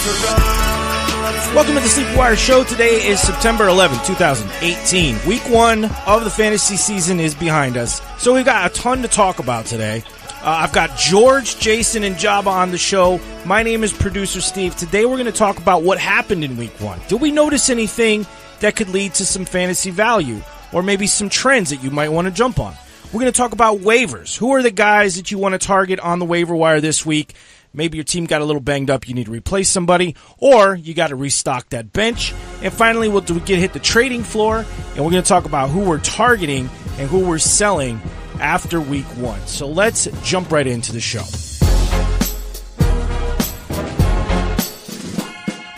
Welcome to the Sleepy Wire Show. Today is September 11th, 2018. Week 1 of the fantasy season is behind us. So we've got a ton to talk about today. I've got George, Jason, and Jabba on the show. My name is Producer Steve. Today we're going to talk about what happened in Week 1. Did we notice anything that could lead to some fantasy value? Or maybe some trends that you might want to jump on? We're going to talk about waivers. Who are the guys that you want to target on the waiver wire this week? Maybe your team got a little banged up, you need to replace somebody, or you got to restock that bench. And finally, we'll hit the trading floor, and we're going to talk about who we're targeting and who we're selling after Week 1. So let's jump right into the show.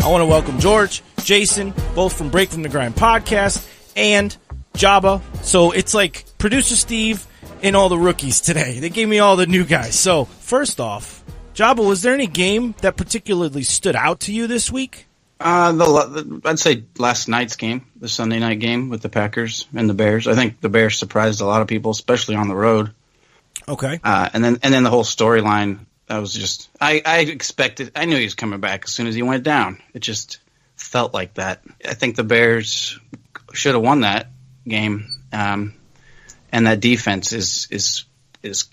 I want to welcome George, Jason, both from Break From The Grind podcast, and Jabba. So it's like Producer Steve and all the rookies today. They gave me all the new guys. So first off, Jabba, was there any game that particularly stood out to you this week? I'd say last night's game, the Sunday night game with the Packers and the Bears. I think the Bears surprised a lot of people, especially on the road. Okay. And then the whole storyline, that was just I knew he was coming back as soon as he went down. It just felt like that. I think the Bears should have won that game. And that defense is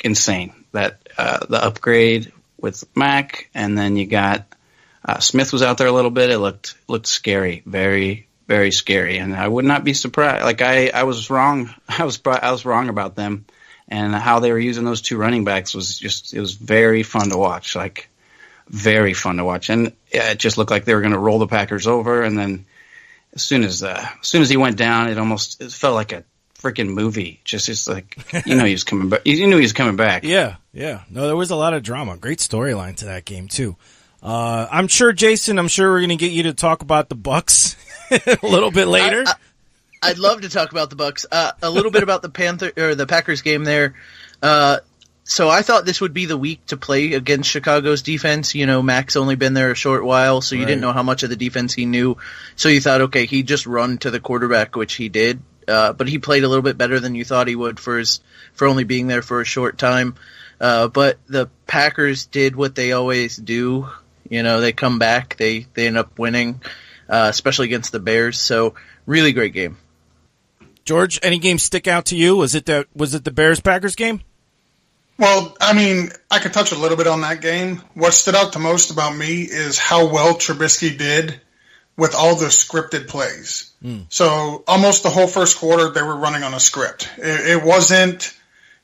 insane. That the upgrade with Mac, and then you got Smith was out there a little bit. It looked scary, very, very scary, and I would not be surprised. Like I was wrong. I was wrong about them, and how they were using those two running backs it was very fun to watch. Like very fun to watch, and it just looked like they were going to roll the Packers over. And then as soon as he went down, it felt like a freaking movie. It's like he was coming back. You knew he was coming back. Yeah. No, there was a lot of drama. Great storyline to that game too. I'm sure, Jason. I'm sure we're going to get you to talk about the Bucs a little bit later. I'd love to talk about the Bucs. A little bit about the Packers game there. So I thought this would be the week to play against Chicago's defense. You know, Mac's only been there a short while, so you didn't know how much of the defense he knew. So you thought, okay, he'd just run to the quarterback, which he did. But he played a little bit better than you thought he would for only being there for a short time. But the Packers did what they always do. You know, they come back, they end up winning, especially against the Bears. So really great game. George, any games stick out to you? Was it the Bears-Packers game? Well, I mean, I could touch a little bit on that game. What stood out the most about me is how well Trubisky did with all the scripted plays. So almost the whole first quarter, they were running on a script. It wasn't,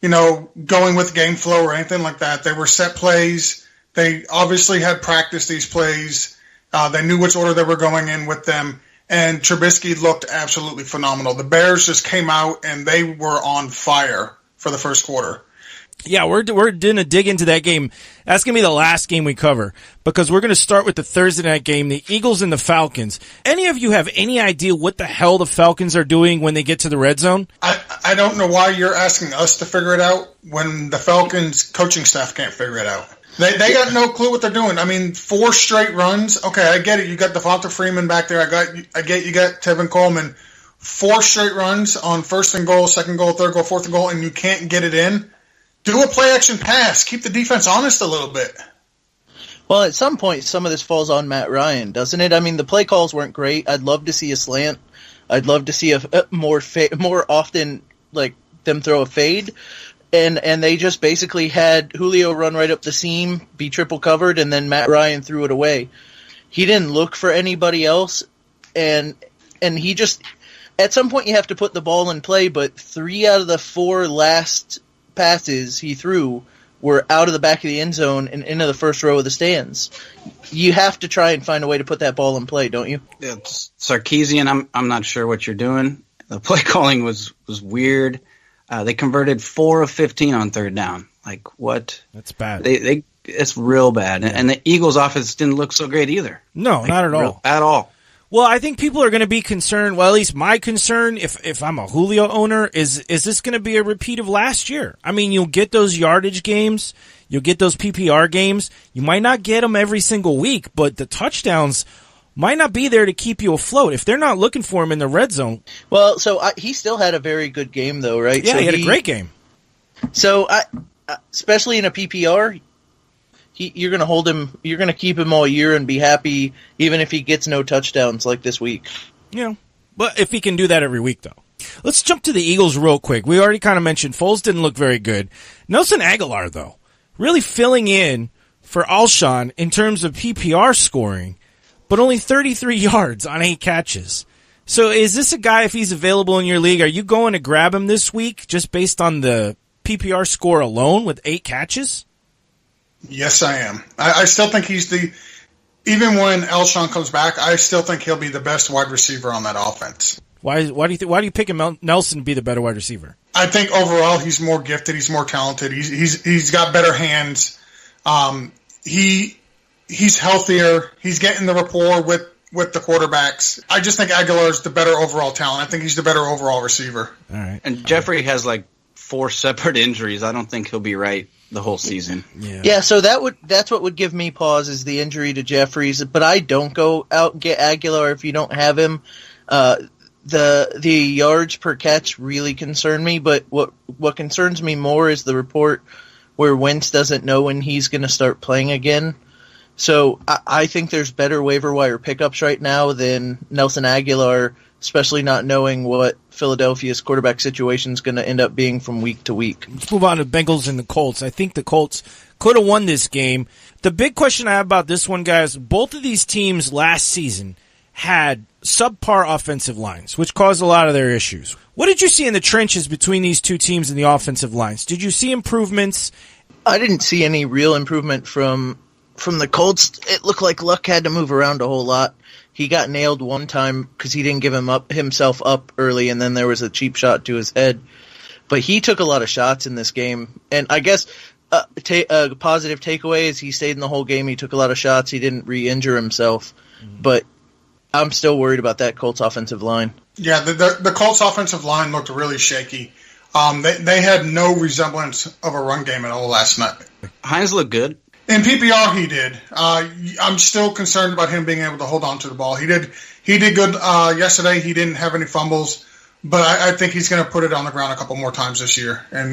going with game flow or anything like that. They were set plays. They obviously had practiced these plays. They knew which order they were going in with them. And Trubisky looked absolutely phenomenal. The Bears just came out and they were on fire for the first quarter. Yeah, we're going to dig into that game. That's going to be the last game we cover because we're going to start with the Thursday night game, the Eagles and the Falcons. Any of you have any idea what the hell the Falcons are doing when they get to the red zone? I don't know why you're asking us to figure it out when the Falcons coaching staff can't figure it out. They got no clue what they're doing. I mean, 4 straight runs. Okay, I get it. You got Devonta Freeman back there. I get you got Tevin Coleman. 4 straight runs on first and goal, second goal, third goal, fourth and goal, and you can't get it in. Do a play-action pass. Keep the defense honest a little bit. Well, at some point, some of this falls on Matt Ryan, doesn't it? I mean, the play calls weren't great. I'd love to see a slant. I'd love to see more often, like, them throw a fade. And they just basically had Julio run right up the seam, be triple covered, and then Matt Ryan threw it away. He didn't look for anybody else, and he just – at some point you have to put the ball in play, but 3 out of the 4 last – passes he threw were out of the back of the end zone and into the first row of the stands. You have to try and find a way to put that ball in play, don't you? Yeah, Sarkisian, I'm not sure what you're doing. The play calling was weird. They converted 4 of 15 on third down. Like, what? That's bad. It's real bad. Yeah. And the Eagles' offense didn't look so great either. No, not at all. At all. Well, I think people are going to be concerned. Well, at least my concern, if I'm a Julio owner, is this going to be a repeat of last year? I mean, you'll get those yardage games, you'll get those PPR games. You might not get them every single week, but the touchdowns might not be there to keep you afloat if they're not looking for him in the red zone. Well, so he still had a very good game, though, right? Yeah, so he had a great game. So, especially in a PPR, you're going to hold him. You're going to keep him all year and be happy, even if he gets no touchdowns like this week. Yeah, but if he can do that every week, though. Let's jump to the Eagles real quick. We already kind of mentioned Foles didn't look very good. Nelson Aguilar, though, really filling in for Alshon in terms of PPR scoring, but only 33 yards on 8 catches. So is this a guy, if he's available in your league, are you going to grab him this week just based on the PPR score alone with 8 catches? Yes, I am. I still think even when Alshon comes back, I still think he'll be the best wide receiver on that offense. Why do you pick him, Nelson to be the better wide receiver? I think overall he's more gifted, he's more talented, he's got better hands. He's healthier, he's getting the rapport with the quarterbacks. I just think Aguilar's the better overall talent. I think he's the better overall receiver. All right. And Jeffrey has like 4 separate injuries. I don't think he'll be right the whole season. Yeah, so that's what would give me pause is the injury to Jeffries. But I don't go out and get Aguilar if you don't have him. The yards per catch really concern me, but what concerns me more is the report where Wentz doesn't know when he's going to start playing again. So I think there's better waiver wire pickups right now than Nelson Aguilar, especially not knowing what Philadelphia's quarterback situation is going to end up being from week to week. Let's move on to Bengals and the Colts. I think the Colts could have won this game. The big question I have about this one, guys, both of these teams last season had subpar offensive lines, which caused a lot of their issues. What did you see in the trenches between these two teams in the offensive lines? Did you see improvements? I didn't see any real improvement from the Colts. It looked like Luck had to move around a whole lot. He got nailed one time because he didn't give himself up early, and then there was a cheap shot to his head. But he took a lot of shots in this game. And I guess a positive takeaway is he stayed in the whole game. He took a lot of shots. He didn't re-injure himself. But I'm still worried about that Colts offensive line. Yeah, the Colts offensive line looked really shaky. They had no resemblance of a run game at all last night. Hines looked good. In PPR, he did. I'm still concerned about him being able to hold on to the ball. He did good yesterday. He didn't have any fumbles, but I think he's going to put it on the ground a couple more times this year, and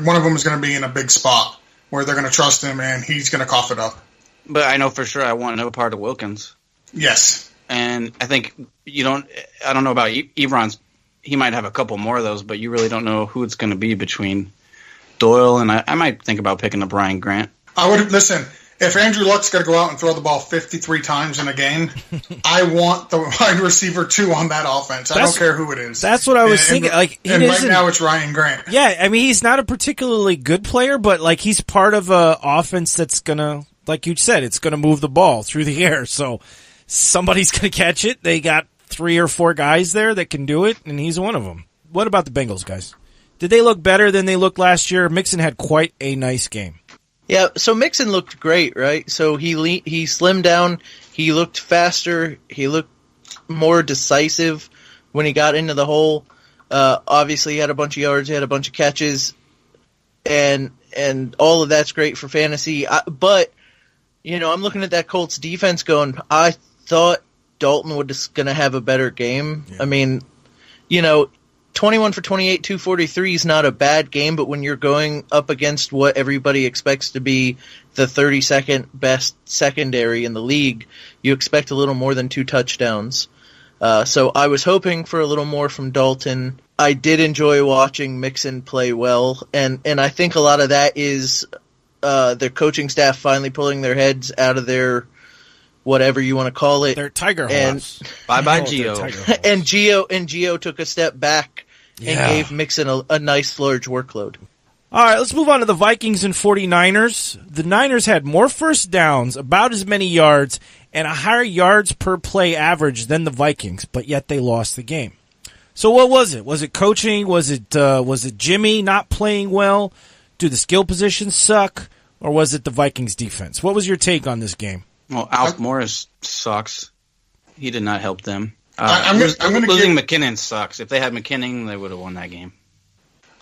one of them is going to be in a big spot where they're going to trust him, and he's going to cough it up. But I know for sure I want no part of Wilkins. Yes. And I think I don't know about Ebron's. He might have a couple more of those, but you really don't know who it's going to be between Doyle, and I might think about picking up Brian Grant. I would listen. If Andrew Luck's going to go out and throw the ball 53 times in a game, I want the wide receiver 2 on that offense. I don't care who it is. That's what I was thinking. Right now it's Ryan Grant. Yeah, I mean he's not a particularly good player, but like he's part of a offense that's gonna, like you said, it's gonna move the ball through the air. So somebody's gonna catch it. They got 3 or 4 guys there that can do it, and he's one of them. What about the Bengals, guys? Did they look better than they looked last year? Mixon had quite a nice game. Yeah, so Mixon looked great, right? So he slimmed down, he looked faster, he looked more decisive when he got into the hole. Obviously, he had a bunch of yards, he had a bunch of catches, and all of that's great for fantasy. But I'm looking at that Colts defense going, I thought Dalton was going to have a better game. Yeah. I mean, 21 for 28, 243 is not a bad game, but when you're going up against what everybody expects to be the 32nd best secondary in the league, you expect a little more than 2 touchdowns. So I was hoping for a little more from Dalton. I did enjoy watching Mixon play well, and I think a lot of that is their coaching staff finally pulling their heads out of their whatever you want to call it. They're tiger horse. Bye-bye, Gio. And Gio took a step back and gave Mixon a nice large workload. All right, let's move on to the Vikings and 49ers. The Niners had more first downs, about as many yards, and a higher yards per play average than the Vikings, but yet they lost the game. So what was it? Was it coaching? Was it Jimmy not playing well? Do the skill positions suck? Or was it the Vikings defense? What was your take on this game? Well, Alf Morris sucks. He did not help them. Losing McKinnon sucks. If they had McKinnon, they would have won that game.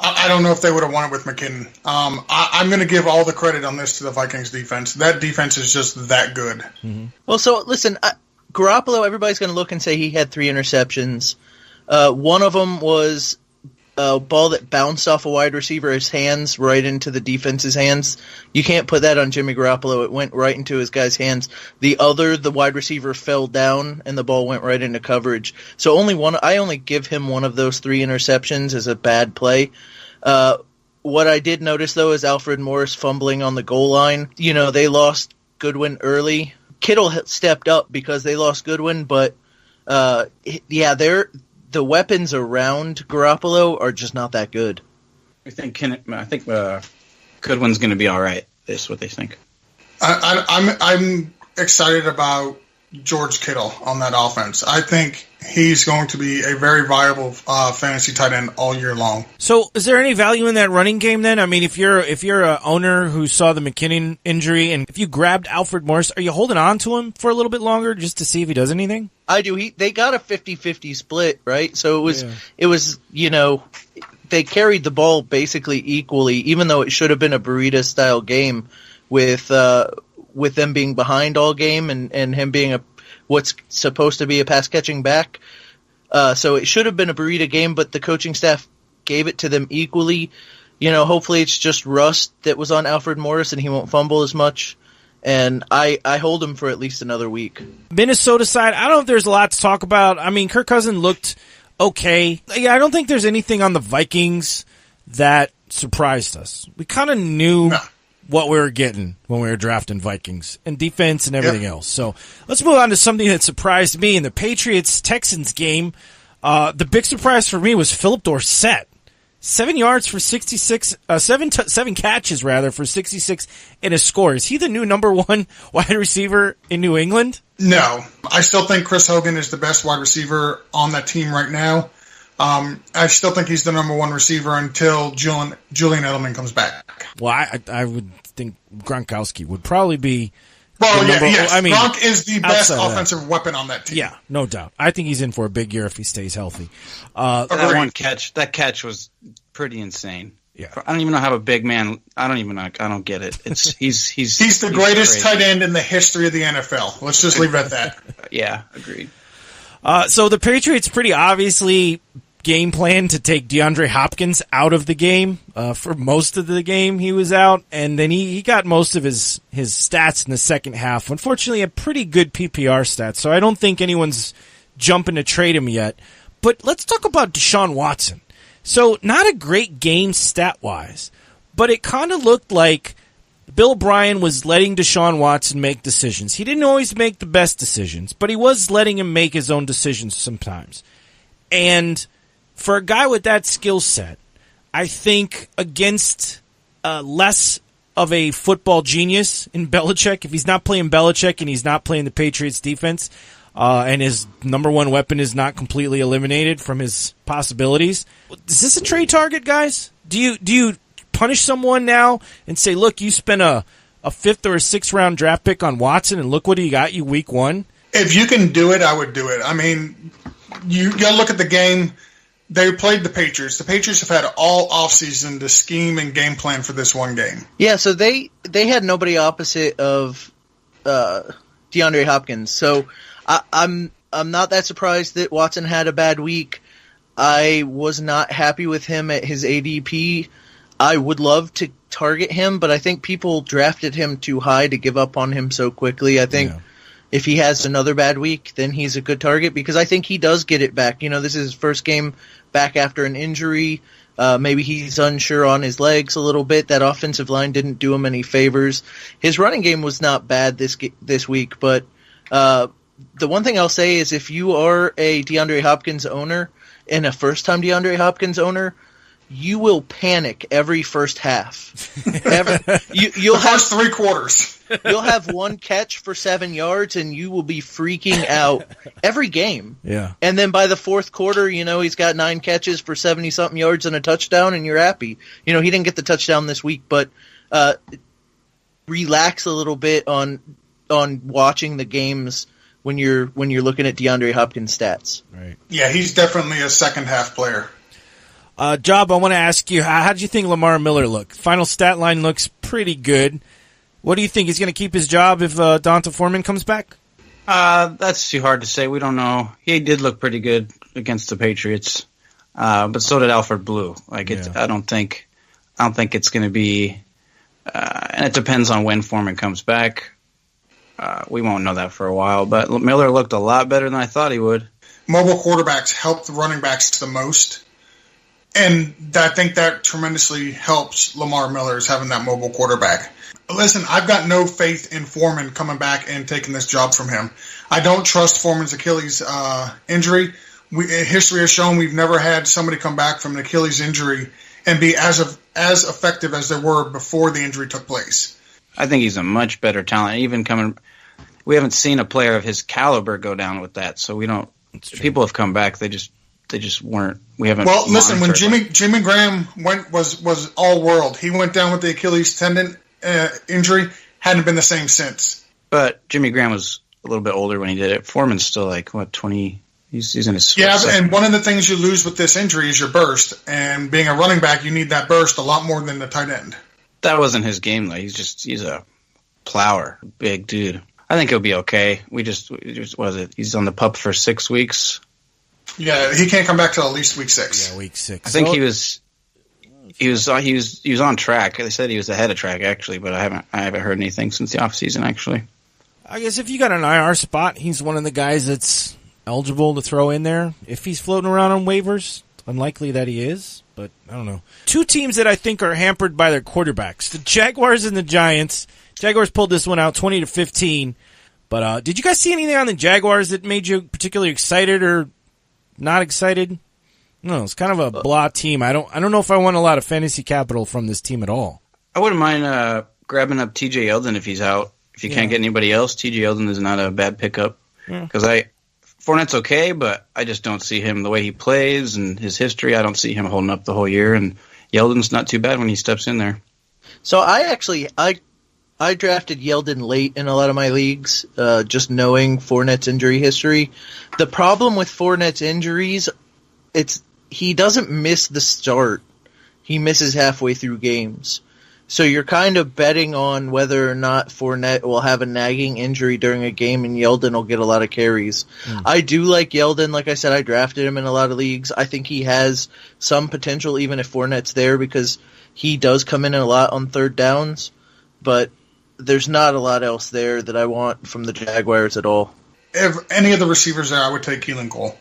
I don't know if they would have won it with McKinnon. I'm going to give all the credit on this to the Vikings defense. That defense is just that good. Mm-hmm. Well, so listen, Garoppolo, everybody's going to look and say he had 3 interceptions. One of them was a ball that bounced off a wide receiver's hands right into the defense's hands. You can't put that on Jimmy Garoppolo. It went right into his guy's hands. The wide receiver fell down, and the ball went right into coverage. So I only give him one of those 3 interceptions as a bad play. What I did notice, though, is Alfred Morris fumbling on the goal line. They lost Goodwin early. Kittle stepped up because they lost Goodwin, but the weapons around Garoppolo are just not that good. I think Goodwin's going to be all right. Is what they think. I'm excited about George Kittle on that offense. I think he's going to be a very viable fantasy tight end all year long. So, is there any value in that running game then? I mean, if you're an owner who saw the McKinnon injury, and if you grabbed Alfred Morris, are you holding on to him for a little bit longer just to see if he does anything? I do. They got a 50-50 split, right? So it was they carried the ball basically equally, even though it should have been a burrito style game with them being behind all game and him being what's supposed to be a pass catching back. So it should have been a burrito game, but the coaching staff gave it to them equally. Hopefully it's just rust that was on Alfred Morris and he won't fumble as much. And I hold him for at least another week. Minnesota side, I don't know if there's a lot to talk about. I mean, Kirk Cousins looked okay. Yeah, I don't think there's anything on the Vikings that surprised us. We kind of knew what we were getting when we were drafting Vikings and defense and everything else. So let's move on to something that surprised me in the Patriots-Texans game. The big surprise for me was Philip Dorsett. 7 yards for 66, seven catches rather for 66 and a score. Is he the new number 1 wide receiver in New England? No, I still think Chris Hogan is the best wide receiver on that team right now. I still think he's the number 1 receiver until Julian Edelman comes back. Well, I would think Gronkowski would probably be. Well, yes. I mean, Gronk is the best offensive weapon on that team. Yeah, no doubt. I think he's in for a big year if he stays healthy. That catch was pretty insane. Yeah, I don't even know how a big man. I don't get it. He's the greatest tight end in the history of the NFL. Let's just leave it at that. Yeah, agreed. So the Patriots pretty obviously game plan to take DeAndre Hopkins out of the game. For most of the game he was out, and then he got most of his stats in the second half. Unfortunately, a pretty good PPR stats, so I don't think anyone's jumping to trade him yet. But let's talk about Deshaun Watson. So not a great game stat-wise, but it kind of looked like Bill O'Brien was letting Deshaun Watson make decisions. He didn't always make the best decisions, but he was letting him make his own decisions sometimes. And for a guy with that skill set, I think against less of a football genius in Belichick, if he's not playing Belichick and he's not playing the Patriots defense, and his number 1 weapon is not completely eliminated from his possibilities, is this a trade target, guys? Do you punish someone now and say, look, you spent a 5th or a 6th round draft pick on Watson and look what he got you week 1? If you can do it, I would do it. I mean, you got to look at the game. They played the Patriots. The Patriots have had all offseason to scheme and game plan for this one game. Yeah, so they had nobody opposite of DeAndre Hopkins. So I'm not that surprised that Watson had a bad week. I was not happy with him at his ADP. I would love to target him, but I think people drafted him too high to give up on him so quickly. I think if he has another bad week, then he's a good target because I think he does get it back. This is his first game back after an injury. Maybe he's unsure on his legs a little bit. That offensive line didn't do him any favors. His running game was not bad this week, but the one thing I'll say is if you are a DeAndre Hopkins owner and a first-time DeAndre Hopkins owner, you will panic every first half. You'll have 3 quarters. You'll have 1 catch for 7 yards, and you will be freaking out every game. Yeah. And then by the 4th quarter, he's got 9 catches for 70-something yards and a touchdown, and you're happy. He didn't get the touchdown this week, but relax a little bit on watching the games when you're looking at DeAndre Hopkins' stats. Right. Yeah, he's definitely a second-half player. Job, I want to ask you, how did you think Lamar Miller looked? Final stat line looks pretty good. What do you think? He's going to keep his job if Donta Foreman comes back? That's too hard to say. We don't know. He did look pretty good against the Patriots. but so did Alfred Blue. Like I don't think it's going to be. And it depends on when Foreman comes back. We won't know that for a while. But Miller looked a lot better than I thought he would. Mobile quarterbacks help the running backs the most. And I think that tremendously helps Lamar Miller is having that mobile quarterback. Listen, I've got no faith in Foreman coming back and taking this job from him. I don't trust Foreman's Achilles injury. History has shown we've never had somebody come back from an Achilles injury and be as effective as they were before the injury took place. I think he's a much better talent. We haven't seen a player of his caliber go down with that, so we don't. People have come back. They just weren't. We haven't. Well, listen, when Jimmy Graham was all world, he went down with the Achilles tendon injury. Hadn't been the same since. But Jimmy Graham was a little bit older when he did it. Foreman's still like 20. He's in his and one of the things you lose with this injury is your burst. And being a running back, you need that burst a lot more than the tight end. That wasn't his game though. He's a plower, big dude. I think he'll be okay. He's on the pup for 6 weeks. Yeah, he can't come back till at least week 6. Yeah, week 6. I think he was on track. They said he was ahead of track actually, but I haven't heard anything since the off season actually. I guess if you got an IR spot, he's one of the guys that's eligible to throw in there. If he's floating around on waivers, unlikely that he is, but I don't know. 2 teams that I think are hampered by their quarterbacks, the Jaguars and the Giants. Jaguars pulled this one out 20-15, but did you guys see anything on the Jaguars that made you particularly excited or not excited? No, it's kind of a blah team. I don't know if I want a lot of fantasy capital from this team at all. I wouldn't mind grabbing up T.J. Yeldon if he's out. If you can't get anybody else, T.J. Yeldon is not a bad pickup. Because Fournette's okay, but I just don't see him the way he plays and his history. I don't see him holding up the whole year, and Yeldon's not too bad when he steps in there. So I drafted Yeldon late in a lot of my leagues, just knowing Fournette's injury history. The problem with Fournette's injuries, he doesn't miss the start. He misses halfway through games. So you're kind of betting on whether or not Fournette will have a nagging injury during a game and Yeldon will get a lot of carries. I do like Yeldon. Like I said, I drafted him in a lot of leagues. I think he has some potential even if Fournette's there because he does come in a lot on third downs. But there's not a lot else there that I want from the Jaguars at all. If any of the receivers there, I would take Keelan Cole.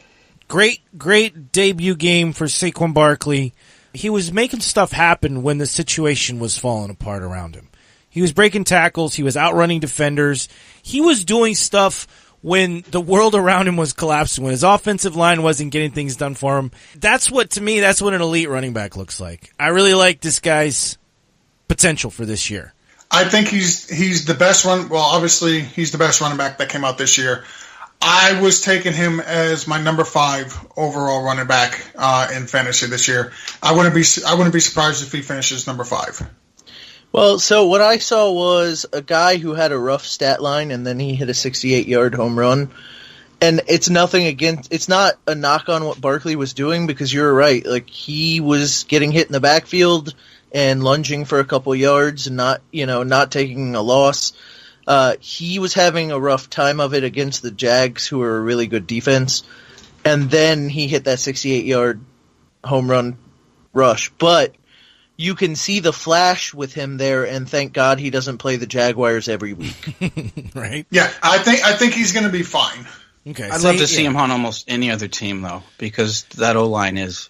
Great debut game for Saquon Barkley. He was making stuff happen when the situation was falling apart around him. He was breaking tackles. He was outrunning defenders. He was doing stuff when the world around him was collapsing, when his offensive line wasn't getting things done for him. That's what an elite running back looks like. I really like this guy's potential for this year. I think he's the best obviously he's the best running back that came out this year. I was taking him as my number 5 overall running back in fantasy this year. I wouldn't be surprised if he finishes number 5. Well, so what I saw was a guy who had a rough stat line and then he hit a 68-yard home run. And it's not a knock on what Barkley was doing because you're right. Like he was getting hit in the backfield and lunging for a couple yards and not taking a loss. He was having a rough time of it against the Jags, who are a really good defense. And then he hit that 68-yard home run rush. But you can see the flash with him there, and thank God he doesn't play the Jaguars every week. Right? Yeah, I think he's going to be fine. Okay, I'd love to see him on almost any other team, though, because that O-line is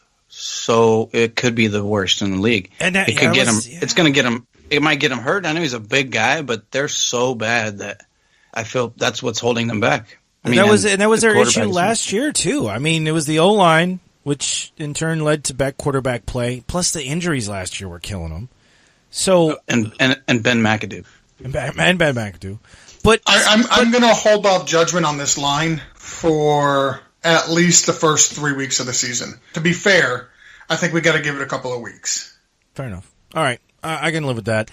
it could be the worst in the league. And it could get him. Yeah. It's going to get him. It might get him hurt. I know he's a big guy, but they're so bad that I feel that's what's holding them back. That was their issue last year too. I mean, it was the O-line, which in turn led to quarterback play. Plus, the injuries last year were killing them. So and Ben McAdoo and Ben McAdoo. But I'm going to hold off judgment on this line for at least the first 3 weeks of the season. To be fair, I think we got to give it a couple of weeks. Fair enough. All right. I can live with that.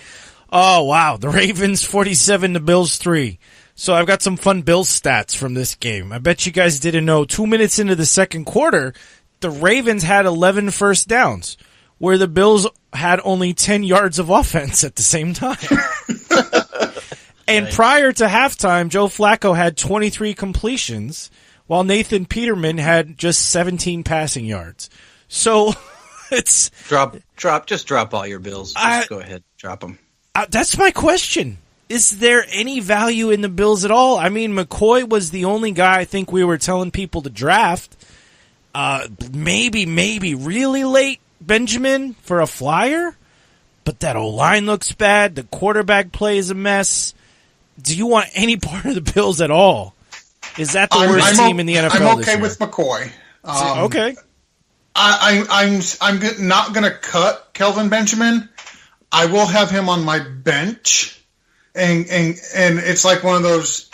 Oh, wow. The Ravens 47, the Bills 3. So I've got some fun Bills stats from this game. I bet you guys didn't know 2 minutes into the second quarter, the Ravens had 11 first downs, where the Bills had only 10 yards of offense at the same time. And prior to halftime, Joe Flacco had 23 completions, while Nathan Peterman had just 17 passing yards. So it's just drop all your bills. Just go ahead, drop them. That's my question. Is there any value in the Bills at all? I mean, McCoy was the only guy I think we were telling people to draft. Maybe really late Benjamin for a flyer, but that O-line looks bad. The quarterback play is a mess. Do you want any part of the Bills at all? Is that the worst team in the NFL? I'm this okay year? with McCoy. Okay. I'm not going to cut Kelvin Benjamin. I will have him on my bench, and it's like one of those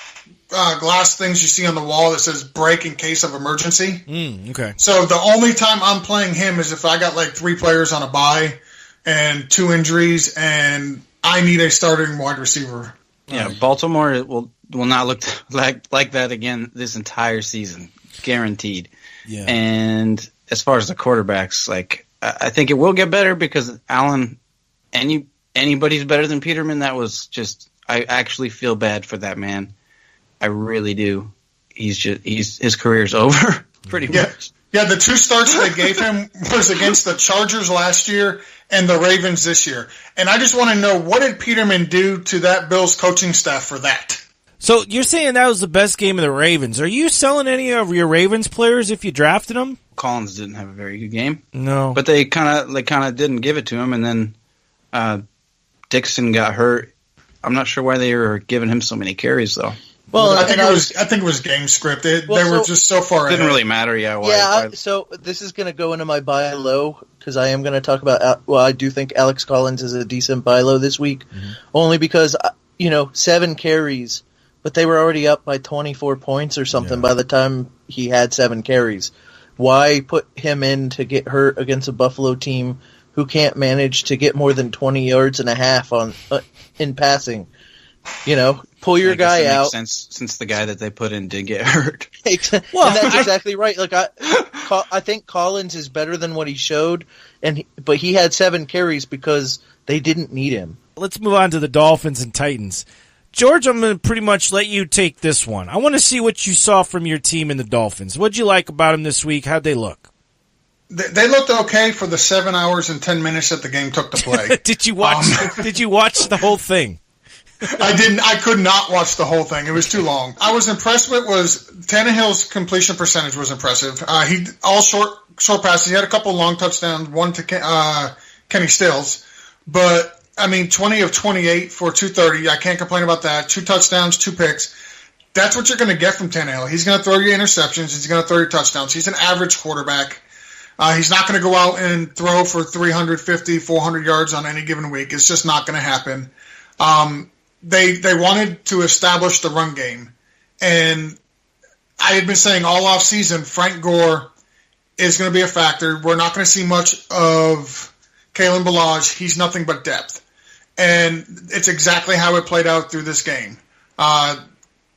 glass things you see on the wall that says break in case of emergency. Okay. So the only time I'm playing him is if I got like 3 players on a bye and 2 injuries, and I need a starting wide receiver. Yeah, Baltimore will not look like that again this entire season, guaranteed. Yeah. And as far as the quarterbacks, like I think it will get better because Allen, anybody's better than Peterman. That was just, I actually feel bad for that man. I really do. His career's over pretty much. Yeah, the 2 starts they gave him was against the Chargers last year and the Ravens this year. And I just want to know, what did Peterman do to that Bills coaching staff for that? So you're saying that was the best game of the Ravens. Are you selling any of your Ravens players if you drafted them? Collins didn't have a very good game. No. But they kind of didn't give it to him, and then Dixon got hurt. I'm not sure why they were giving him so many carries, though. Well, I think it was game script. They were just so far ahead. Didn't really matter, why. So this is going to go into my buy low because I am going to talk about. Well, I do think Alex Collins is a decent buy low this week, only because 7 carries, but they were already up by 24 points or something by the time he had 7 carries. Why put him in to get hurt against a Buffalo team who can't manage to get more than 20 yards and a half on in passing? Pull your guy out. Makes sense, since the guy that they put in did get hurt. Well, and that's exactly right. Like I think Collins is better than what he showed, but he had 7 carries because they didn't need him. Let's move on to the Dolphins and Titans. George, I'm going to pretty much let you take this one. I want to see what you saw from your team in the Dolphins. What'd you like about them this week? How'd they look? They looked okay for the 7 hours and 10 minutes that the game took to play. Did you watch? Did you watch the whole thing? I didn't. I could not watch the whole thing. It was too long. I was impressed with Tannehill's completion percentage was impressive. He all short passes. He had a couple long touchdowns, one to Kenny Stills, but 20 of 28 for 230. I can't complain about that. 2 touchdowns, 2 picks. That's what you're going to get from Tannehill. He's going to throw you interceptions. He's going to throw you touchdowns. He's an average quarterback. He's not going to go out and throw for 350, 400 yards on any given week. It's just not going to happen. They wanted to establish the run game. And I had been saying all off season, Frank Gore is going to be a factor. We're not going to see much of Kalen Ballage. He's nothing but depth. And it's exactly how it played out through this game.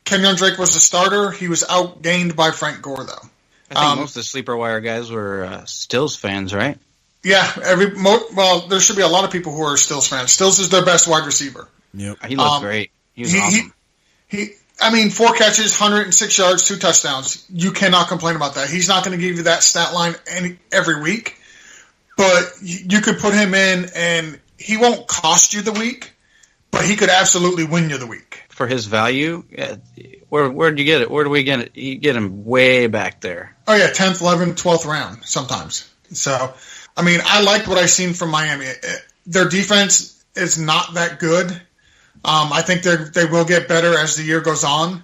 Kenyon Drake was the starter. He was outgained by Frank Gore, though. I think most of the sleeper wire guys were Stills fans, right? Yeah. There should be a lot of people who are Stills fans. Stills is their best wide receiver. Yep. He looked great. He was awesome. 4 catches, 106 yards, 2 touchdowns. You cannot complain about that. He's not going to give you that stat line every week, but you could put him in, and he won't cost you the week, but he could absolutely win you the week. For his value, where'd you get it? Where do we get it? You get him way back there. Oh, yeah, 10th, 11th, 12th round sometimes. So, I liked what I seen from Miami. Their defense is not that good. I think they will get better as the year goes on.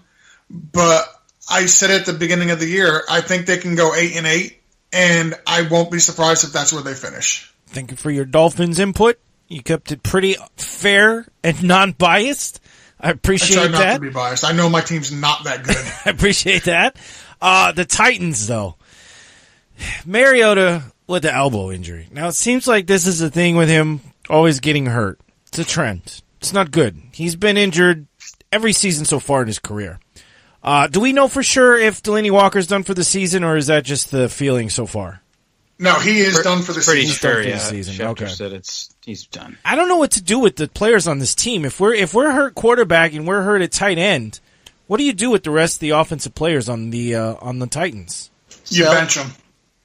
But I said at the beginning of the year, I think they can go 8-8, and I won't be surprised if that's where they finish. Thank you for your Dolphins input. You kept it pretty fair and non-biased. I appreciate that. I try not to be biased. I know my team's not that good. I appreciate that. The Titans, though. Mariota with the elbow injury. Now, it seems like this is a thing with him always getting hurt. It's a trend. It's not good. He's been injured every season so far in his career. Do we know for sure if Delaney Walker's done for the season, or is that just the feeling so far? No, he is done for the season. Pretty sure, yeah. Schefter said he's done. I don't know what to do with the players on this team. If we're hurt quarterback and we're hurt at tight end, what do you do with the rest of the offensive players on the Titans? You bench them.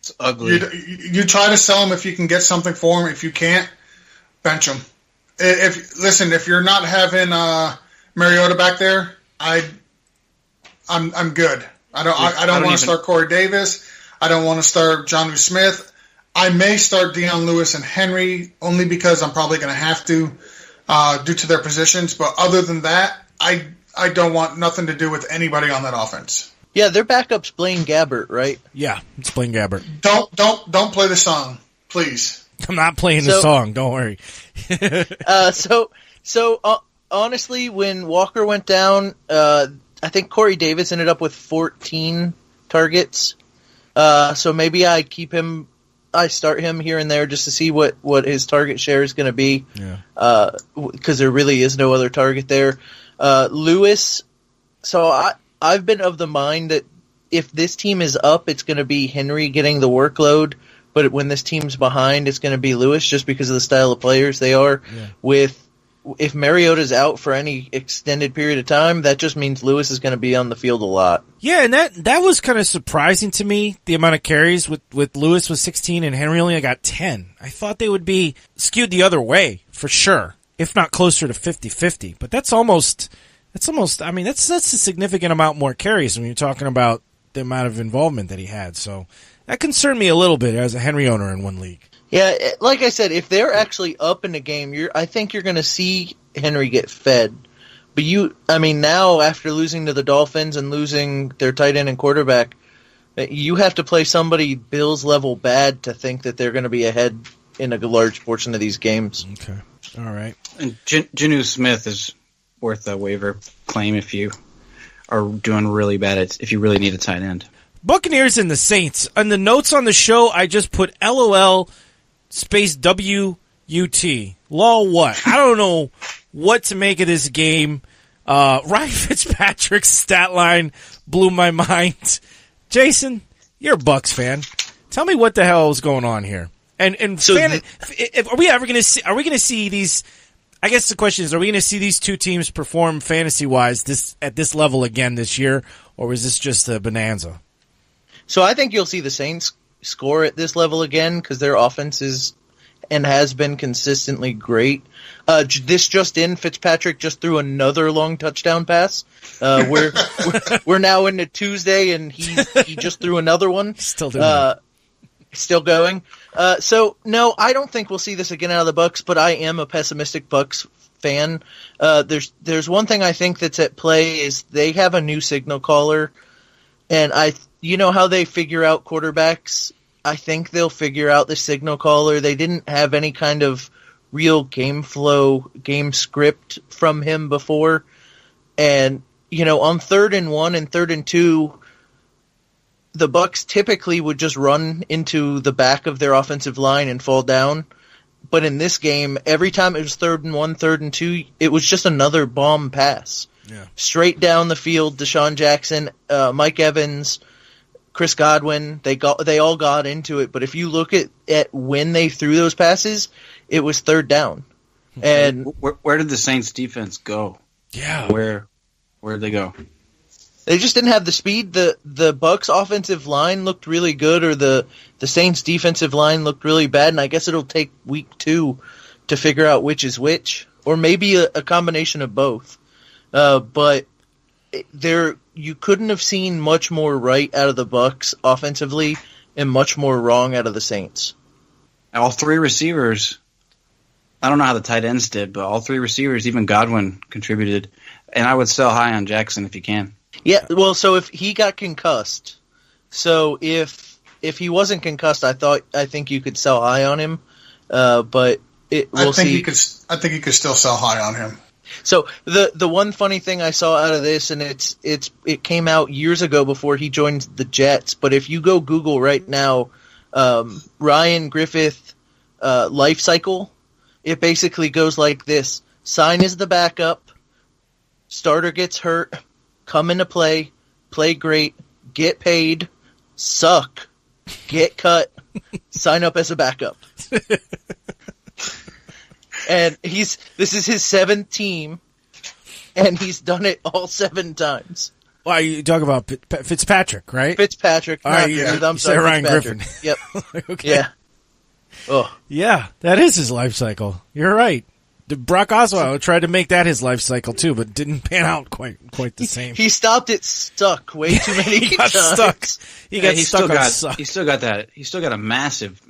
It's ugly. You try to sell him if you can get something for him. If you can't, bench him. If you're not having Mariota back there, I'm good. I don't want to start Corey Davis. I don't want to start Jonnu Smith. I may start Deion Lewis and Henry only because I'm probably going to have to due to their positions. But other than that, I don't want nothing to do with anybody on that offense. Yeah, their backup's Blaine Gabbert, right? Yeah, it's Blaine Gabbert. Don't play the song, please. I'm not playing the song. Don't worry. Honestly, when Walker went down, I think Corey Davis ended up with 14 targets. So maybe I start him here and there just to see what his target share is going to be. Yeah. Because there really is no other target there. Lewis. So I've been of the mind that if this team is up, it's going to be Henry getting the workload. But when this team's behind, it's going to be Lewis just because of the style of players they are. Yeah. If Mariota's out for any extended period of time, that just means Lewis is going to be on the field a lot. Yeah, and that was kind of surprising to me, the amount of carries with Lewis was 16 and Henry only got 10. I thought they would be skewed the other way, for sure, if not closer to 50-50. But that's a significant amount more carries when you're talking about the amount of involvement that he had. So that concerned me a little bit as a Henry owner in one league. Yeah, like I said, if they're actually up in the game, I think you're going to see Henry get fed. But now after losing to the Dolphins and losing their tight end and quarterback, you have to play somebody Bills level bad to think that they're going to be ahead in a large portion of these games. Okay, all right. And Jonnu Smith is worth a waiver claim if you are doing really bad. If you really need a tight end. Buccaneers and the Saints. On the notes on the show, I just put LOL space WUT. Lol what? I don't know what to make of this game. Ryan Fitzpatrick's stat line blew my mind. Jason, you're a Bucs fan. Tell me what the hell is going on here. And so are we going to see these? I guess the question is, are we going to see these two teams perform fantasy-wise at this level again this year, or is this just a bonanza? So I think you'll see the Saints score at this level again because their offense is and has been consistently great. This just in, Fitzpatrick just threw another long touchdown pass. We're now into Tuesday, and he just threw another one. Still doing Still going. So no, I don't think we'll see this again out of the Bucs, but I am a pessimistic Bucs fan. There's one thing I think that's at play is they have a new signal caller, and you know how they figure out quarterbacks? I think they'll figure out the signal caller. They didn't have any kind of real game flow, game script from him before. And, on 3rd and 1 and 3rd and 2, the Bucs typically would just run into the back of their offensive line and fall down. But in this game, every time it was 3rd and 1, 3rd and 2, it was just another bomb pass. Yeah. Straight down the field, Deshaun Jackson, Mike Evans, Chris Godwin, they all got into it. But if you look at when they threw those passes, it was 3rd down. And where did the Saints defense go? Yeah. Where did they go? They just didn't have the speed. The Bucs offensive line looked really good, or the Saints defensive line looked really bad, and I guess it'll take week 2 to figure out which is which, or maybe a combination of both. But you couldn't have seen much more right out of the Bucs offensively and much more wrong out of the Saints. All 3 receivers, I don't know how the tight ends did, but all 3 receivers, even Godwin, contributed. And I would sell high on Jackson if you can. Yeah, well, so if he got concussed, so if he wasn't concussed, I think you could sell high on him, but we'll see. I think you could still sell high on him. So the one funny thing I saw out of this, and it came out years ago before he joined the Jets, but if you go Google right now, Ryan Griffith life cycle, it basically goes like this: sign is the backup, starter gets hurt, come into play great, get paid, suck, get cut, sign up as a backup. And this is his 7th team, and he's done it all 7 times. Well, you talk about Fitzpatrick, right? Fitzpatrick. All right, you said Ryan Griffin. Yep. Okay. Yeah. Oh. Yeah, that is his life cycle. You're right. Brock Osweiler tried to make that his life cycle too, but didn't pan out quite the same. He stopped it stuck way too many he got times. stuck. He got stuck on suck. He still got that. He still got a massive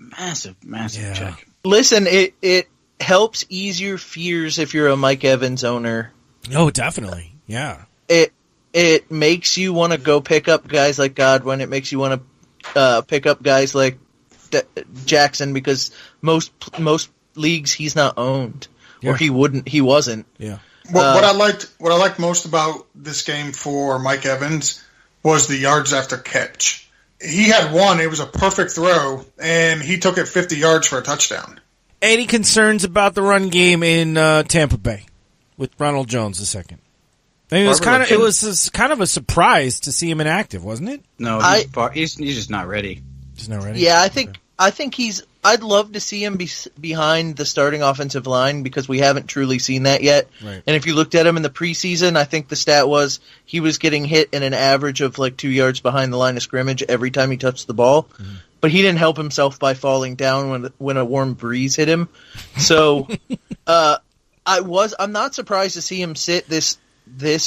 check. Listen, it helps ease your fears if you're a Mike Evans owner. Oh, definitely. Yeah. It makes you want to go pick up guys like Godwin. It makes you want to pick up guys like Jackson, because most leagues he's not owned, or he wasn't. Yeah. What I liked most about this game for Mike Evans was the yards after catch. He had one; it was a perfect throw, and he took it 50 yards for a touchdown. Any concerns about the run game in Tampa Bay with Ronald Jones II? I mean, it was kind of a surprise to see him inactive, wasn't it? No, he's just not ready. He's not ready. Yeah, I think I'd love to see him behind the starting offensive line, because we haven't truly seen that yet. Right. And if you looked at him in the preseason, I think the stat was he was getting hit in an average of like 2 yards behind the line of scrimmage every time he touched the ball. Mm-hmm. But he didn't help himself by falling down when a warm breeze hit him. So I'm not surprised to see him sit this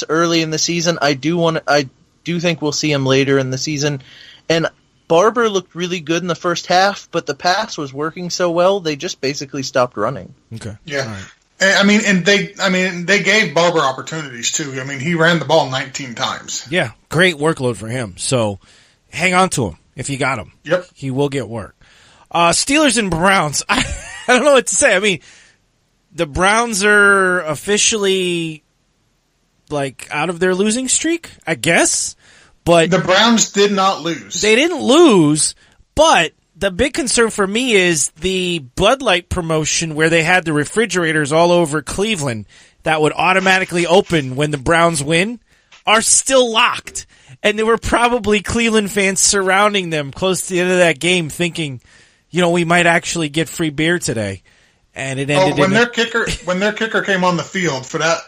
early in the season. I do think we'll see him later in the season. And Barber looked really good in the first half, but the pass was working so well, they just basically stopped running. Okay. Yeah. Right. And they gave Barber opportunities too. I mean, he ran the ball 19 times. Yeah, great workload for him. So hang on to him if you got him. Yep. He will get work. Steelers and Browns. I don't know what to say. I mean, the Browns are officially out of their losing streak, I guess. But the Browns did not lose. They didn't lose, but the big concern for me is the Bud Light promotion where they had the refrigerators all over Cleveland that would automatically open when the Browns win are still locked. And there were probably Cleveland fans surrounding them close to the end of that game thinking, we might actually get free beer today. And it ended when their kicker came on the field for that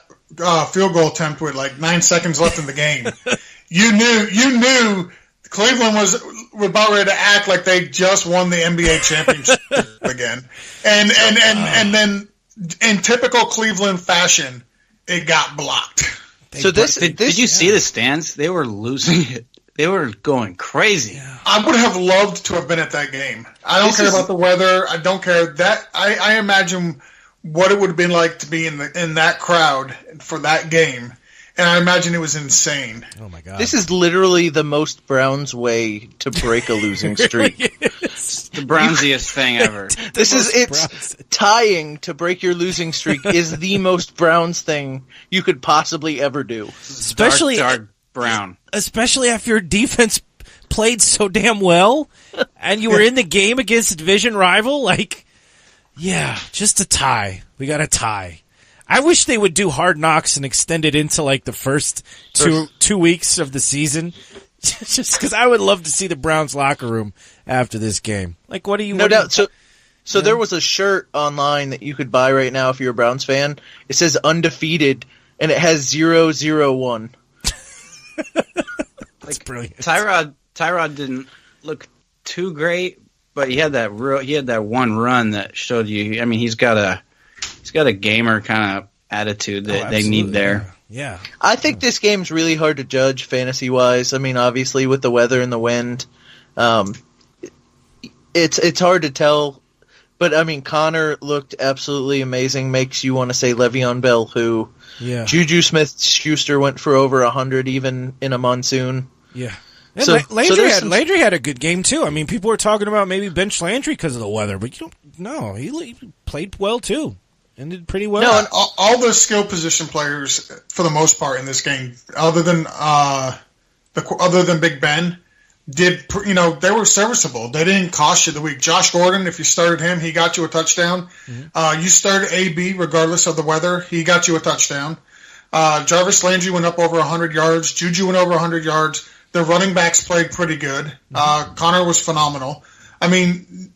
field goal attempt with 9 seconds left in the game. You knew Cleveland was about ready to act like they just won the NBA championship again, and then in typical Cleveland fashion, it got blocked. Did you see the stands? They were losing it. They were going crazy. Yeah. I would have loved to have been at that game. I don't care about the weather. I don't care that. I imagine what it would have been like to be in that crowd for that game. And I imagine it was insane. Oh, my God. This is literally the most Browns way to break a losing streak. It's the Brownsiest thing ever. It's tying to break your losing streak is the most Browns thing you could possibly ever do. Especially dark brown. Especially after your defense played so damn well and you were in the game against a division rival. Just a tie. We got a tie. I wish they would do Hard Knocks and extend it into the first two weeks of the season, just because I would love to see the Browns locker room after this game. What do you? No doubt. So there was a shirt online that you could buy right now if you're a Browns fan. It says undefeated and it has 0-0-1. That's brilliant. Tyrod didn't look too great, but he had that one run that showed you. I mean, he's got a gamer kind of attitude that they need there. Yeah. I think this game's really hard to judge fantasy-wise. I mean, obviously, with the weather and the wind, it's hard to tell. But, I mean, Connor looked absolutely amazing. Makes you want to say Le'Veon Bell, who Juju Smith-Schuster went for over 100 even in a monsoon. Yeah. And Landry had a good game, too. I mean, people were talking about maybe bench Landry because of the weather, but he played well, too. And did pretty well. No, and all the skill position players, for the most part, in this game, other than Big Ben, they were serviceable. They didn't cost you the week. Josh Gordon, if you started him, he got you a touchdown. Mm-hmm. You started AB, regardless of the weather, he got you a touchdown. Jarvis Landry went up over 100 yards. Juju went over 100 yards. The running backs played pretty good. Mm-hmm. Connor was phenomenal. I mean,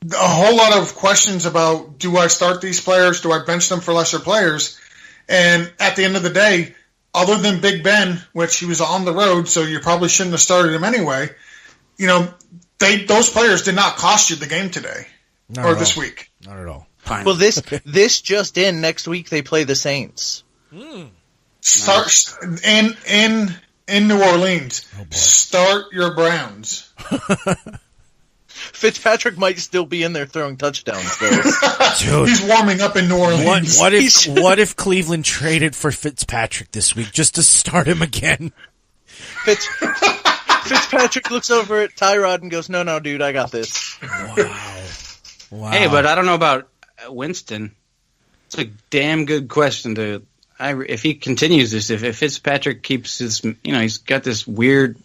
a whole lot of questions about, do I start these players? Do I bench them for lesser players? And at the end of the day, other than Big Ben, which he was on the road, so you probably shouldn't have started him anyway. Those players did not cost you the game today or this week. Not at all. Fine. Well, this just in. Next week they play the Saints. Start in New Orleans. Start your Browns. Fitzpatrick might still be in there throwing touchdowns, though. Dude, He's warming up in New Orleans. what if Cleveland traded for Fitzpatrick this week just to start him again? Fitzpatrick looks over at Tyrod and goes, "No, dude, I got this." Wow. Hey, but I don't know about Winston. It's a damn good question to. If he continues this, if Fitzpatrick keeps his, he's got this weird.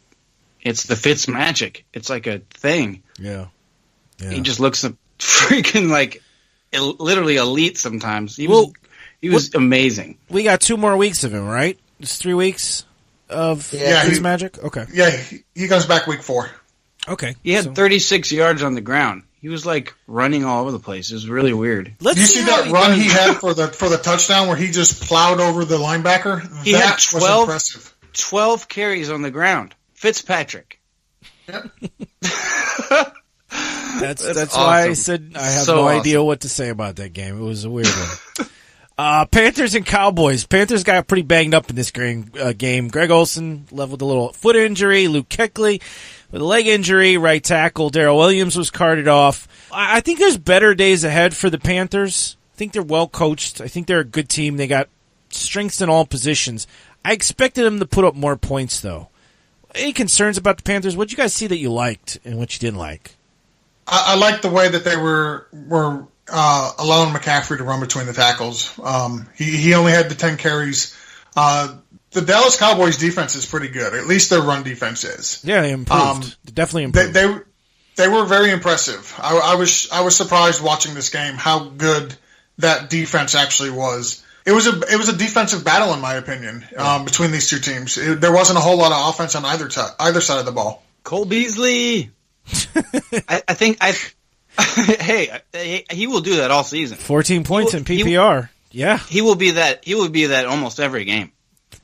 It's the Fitz magic. It's like a thing. Yeah. He just looks freaking like literally elite sometimes. He was amazing. We got 2 more weeks of him, right? It's 3 weeks of his magic? Okay. Yeah, he comes back week 4. Okay. He had 36 yards on the ground. He was like running all over the place. It was really weird. You see that run he had for the touchdown where he just plowed over the linebacker? He that had was impressive. 12 carries on the ground. Fitzpatrick. Yep. That's awesome. why I said I have no idea what to say about that game. It was a weird one. Panthers and Cowboys. Panthers got pretty banged up in this game. Greg Olsen leveled a little foot injury. Luke Kuechly with a leg injury. Right tackle Darrell Williams was carted off. I think there's better days ahead for the Panthers. I think they're well coached. I think they're a good team. They got strengths in all positions. I expected them to put up more points, though. Any concerns about the Panthers? What did you guys see that you liked and what you didn't like? I liked the way that they were allowing McCaffrey to run between the tackles. He only had the 10 carries. The Dallas Cowboys defense is pretty good. At least their run defense is. Yeah, they improved. Definitely improved. They were very impressive. I was surprised watching this game how good that defense actually was. It was a defensive battle in my opinion between these two teams. There wasn't a whole lot of offense on either side of the ball. Cole Beasley. I think he will do that all season. 14 points in PPR. He will be that. He will be that almost every game.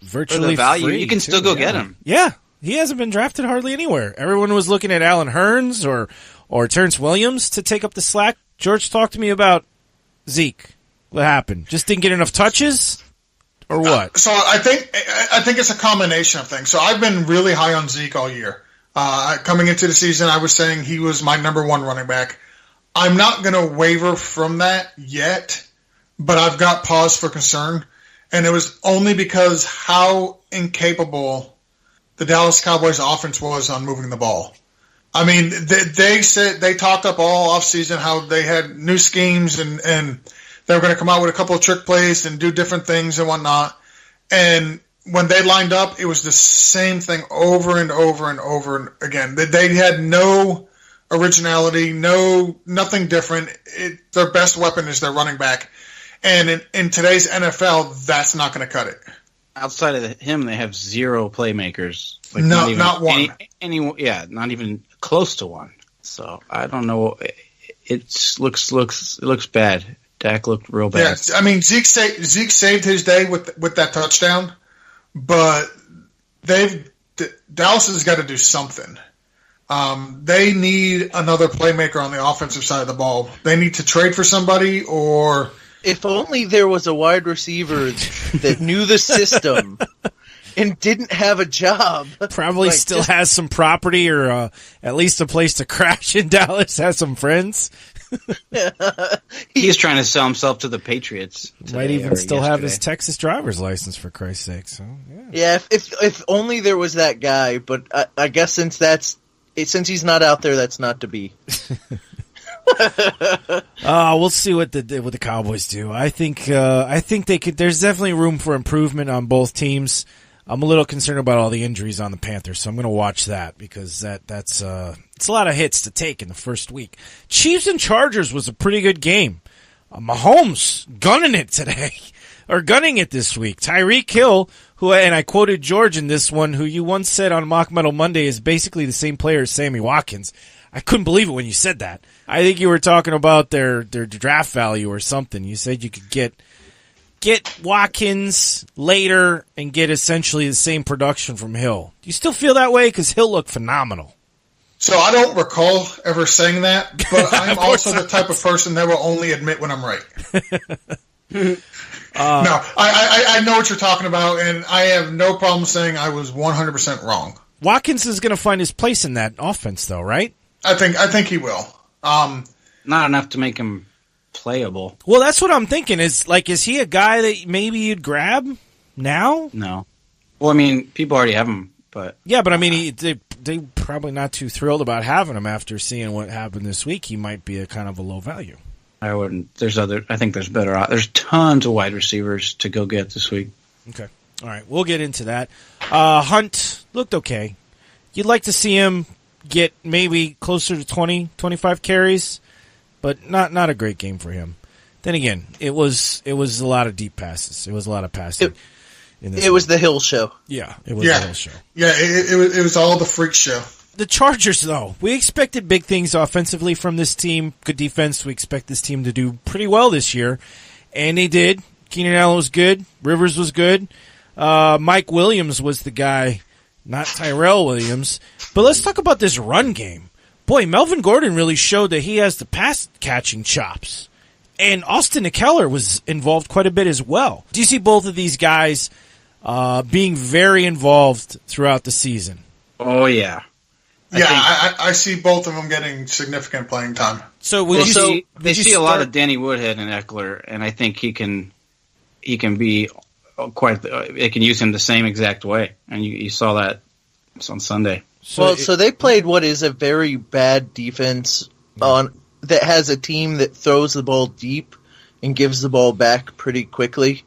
Virtually for the value. Free, you can still go get him. Yeah, he hasn't been drafted hardly anywhere. Everyone was looking at Alan Hearns or Terrence Williams to take up the slack. George, talk to me about Zeke. What happened? Just didn't get enough touches, or what? So I think it's a combination of things. So I've been really high on Zeke all year. Coming into the season, I was saying he was my number 1 running back. I'm not going to waver from that yet, but I've got pause for concern. And it was only because how incapable the Dallas Cowboys offense was on moving the ball. I mean, they said they talked up all offseason how they had new schemes and they were going to come out with a couple of trick plays and do different things and whatnot. And when they lined up, it was the same thing over and over and over again. They had no originality, nothing different. Their best weapon is their running back. And in today's NFL, that's not going to cut it. Outside of him, they have 0 playmakers. Like not one. Not even close to one. So I don't know. It looks bad. Dak looked real bad. Yeah, I mean Zeke saved his day with that touchdown, but Dallas has got to do something. They need another playmaker on the offensive side of the ball. They need to trade for somebody or. If only there was a wide receiver that knew the system and didn't have a job. Probably still has some property or at least a place to crash in Dallas, has some friends. He's trying to sell himself to the Patriots. Might even still have his Texas driver's license, for Christ's sake. So yeah, if only there was that guy. But I guess since he's not out there, that's not to be. We'll see what the Cowboys do. I think they could. There's definitely room for improvement on both teams. I'm a little concerned about all the injuries on the Panthers, so I'm going to watch that because it's a lot of hits to take in the first week. Chiefs and Chargers was a pretty good game. Mahomes gunning it today, or gunning it this week. Tyreek Hill, who, and I quoted George in this one, who you once said on Mock Metal Monday is basically the same player as Sammy Watkins. I couldn't believe it when you said that. I think you were talking about their draft value or something. You said you could get get Watkins later and get essentially the same production from Hill. Do you still feel that way? Because Hill looked phenomenal. So I don't recall ever saying that, but I'm also the type of person that will only admit when I'm right. No, I know what you're talking about, and I have no problem saying I was 100% wrong. Watkins is going to find his place in that offense, though, right? I think he will. Not enough to make him playable. Well, that's what I'm thinking. Is he a guy that maybe you'd grab now? No. Well, I mean, people already have him, but yeah, but I mean, they probably not too thrilled about having him after seeing what happened this week. He might be a kind of a low value. I wouldn't. I think there's better. There's tons of wide receivers to go get this week. Okay. All right. We'll get into that. Hunt looked okay. You'd like to see him get maybe closer to 20, 25 carries, but not a great game for him. Then again, it was a lot of deep passes. It was a lot of passing. It was the Hill show. Yeah, it was the Hill show. Yeah, it was all the freak show. The Chargers, though, we expected big things offensively from this team. Good defense. We expect this team to do pretty well this year, and they did. Keenan Allen was good. Rivers was good. Mike Williams was the guy, not Tyrell Williams. But let's talk about this run game. Boy, Melvin Gordon really showed that he has the pass-catching chops. And Austin Eckler was involved quite a bit as well. Do you see both of these guys being very involved throughout the season? Oh, yeah. I see both of them getting significant playing time. So they see a lot of Danny Woodhead and Eckler, and I think he can be quite. They can use him the same exact way, and you saw that on Sunday. So they played what is a very bad defense that has a team that throws the ball deep and gives the ball back pretty quickly.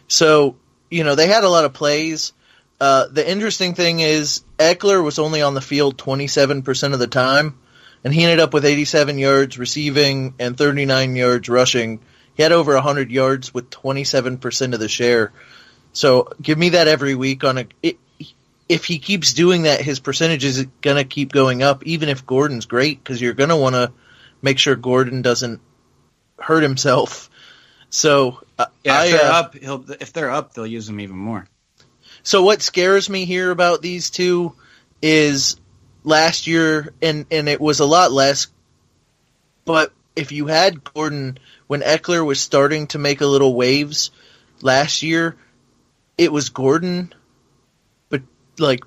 So they had a lot of plays. The interesting thing is Eckler was only on the field 27% of the time, and he ended up with 87 yards receiving and 39 yards rushing. He had over 100 yards with 27% of the share. So give me that every week. If he keeps doing that, his percentage is going to keep going up, even if Gordon's great, because you're going to want to make sure Gordon doesn't hurt himself. So if they're up, they'll use him even more. So what scares me here about these two is last year, and it was a lot less, but if you had Gordon when Eckler was starting to make a little waves last year, it was Gordon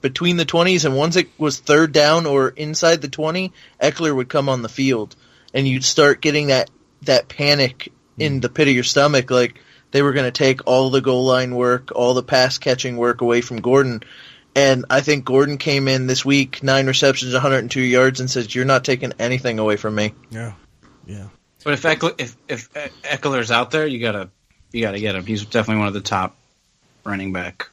between the 20s, and once it was third down or inside the 20, Eckler would come on the field, and you'd start getting that panic in the pit of your stomach, like they were going to take all the goal line work, all the pass catching work away from Gordon. And I think Gordon came in this week, 9 receptions, 102 yards, and says, "You're not taking anything away from me." Yeah. But if Eckler's out there, you gotta get him. He's definitely one of the top running back